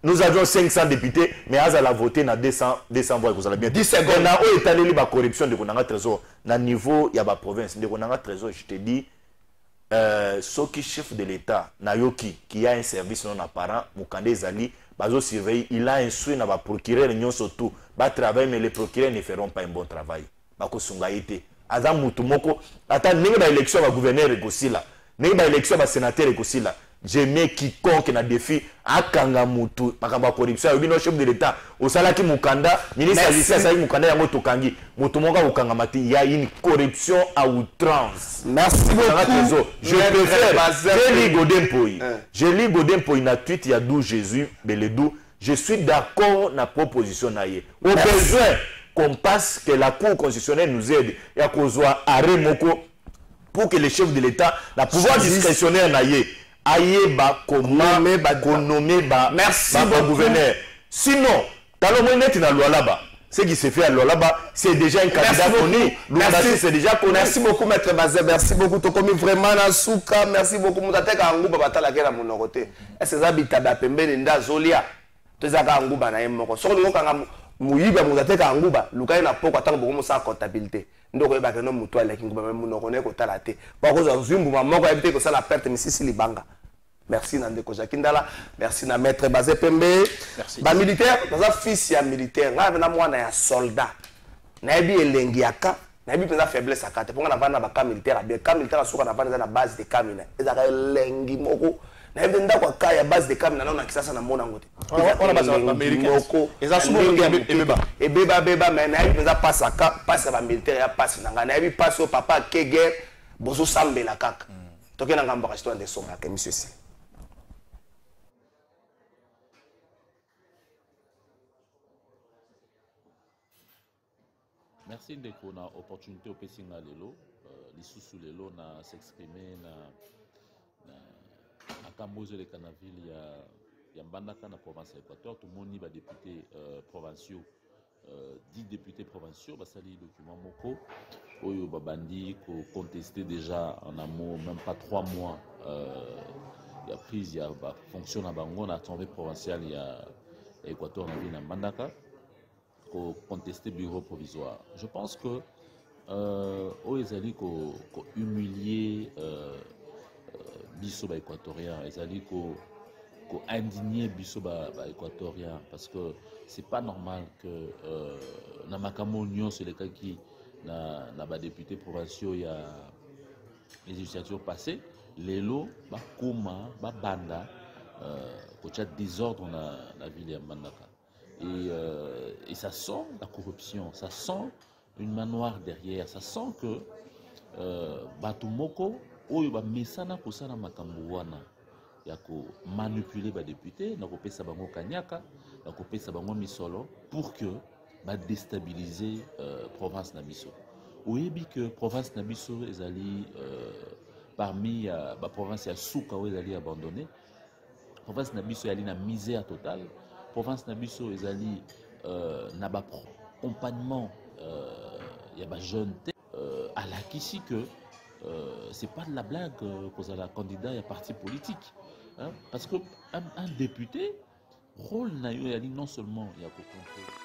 nous avions 500 députés mais azala voté na 200 voix ekozala bien 10 secondes na oyo etaleli ba corruption de konanga trésor na niveau ya ba province de konanga trésor je te dis soki chef de l'État nayoki qui a un service non apparent mukande ezali bazo surveiller il a instruit na ba procureur nyonso tout ba travail mais les procureurs ne feront pas un bon travail bako sunga ite aza mutu moko ata ninga ba élection ba gouverneur ekosila ninga ba élection ba sénateur ekosila j'aimais quiconque na défi akanga mutu makamba corruption yobi no chef de l'État osalaki mukanda ministre justice asali mukanda yango tokangi mutu moko okanga mati il y a une corruption à outrance. Merci beaucoup. Je préfère je lis Godempoy na tweet ya 12 Jésus Beledou je suis d'accord na proposition na ye au besoin qu'on passe que la cour constitutionnelle nous aide ya kozwa arrêt moko pour que le chef de l'État la pouvoir discrétionnaire na ye ayeba comment nommer merci gouverneur sinon talomo net na Lualaba ce qui se fait à Lualaba c'est déjà un candidat connu c'est déjà connu. Merci beaucoup maître Bazé merci beaucoup to komi vraiment na suka merci beaucoup mutateka nguba batala kera monokote est-ce ça bitaba pembeni nda zolia tozaka nguba na yemoko soko ngokanga muyiba mutateka nguba lukai na poko atango bokomo sa comptabilité ndoko yeba keno mutu ala kinguba même munokone ko talate bako za nzimbu mamoko yebite ko sala perte misisi libanga. Merci Nandeko Jakindala, merci na maître Bazé Pembe. Ba militaire, dans un fils ya militaire, nga na mwana ya soldat. Na yebi elengi yaka, na yebi penza faiblesse akate. Ponga na vana ba ka militaire, bien ka militaire asuka na vana na base de camina. Ezaka elengi moko. Na yebi nda kwa ka ya base de camina na kisasa na mona ngote. On base américaine. Eza sumo ebeba. Ebeba mais na yebi penza passe aka, passe ba militaire ya passe na yebi passe au papa Keger, bozo sambela kaka. Toke na ngamba ka histoire de songa ke monsieur si. Merci de qu'on a opportunité au Pessinga Lelo, les sous Lelo na s'exprimer na Kambozo le Canaville il y a Mbandaka na province Équateur tout le monde y va député provinciaux 10 députés provinciaux bah sali document moko oyo babandi ko contester déjà en amont même pas 3 mois il y a prise il y a fonction na bango na assemblée provinciale il y a Équateur na ville na Mbandaka contester bureau provisoire. Je pense que ils ko humilier biso ba équatorien, ils ko indigner biso ba équatorien parce que c'est pas normal que na makamo union c'est le cas qui na ba député provinciaux il y a les législatures passées les lots ba kuma ba banda ko chat désordre na ville ya Mbandaka. Et ça sent la corruption, ça sent une manoir derrière, ça sent que Batumoko, oyo ba mesana kosana makambo wana ya ko manipuler ba député, na ko pesa bango kanyaka, na ko pesa bango misolo pour que ba déstabiliser province na biso. Oyebi que province na biso ezali parmi ba province ya suka oyo ezali abandonné. Province na biso yali na misère totale. Province Nabiso ezali na ba accompagnement ya ba jeune à la kisi que c'est pas de la blague pour la candidat à parti politique hein? Parce que un député rôle na yo yali non seulement il y a ko contrôler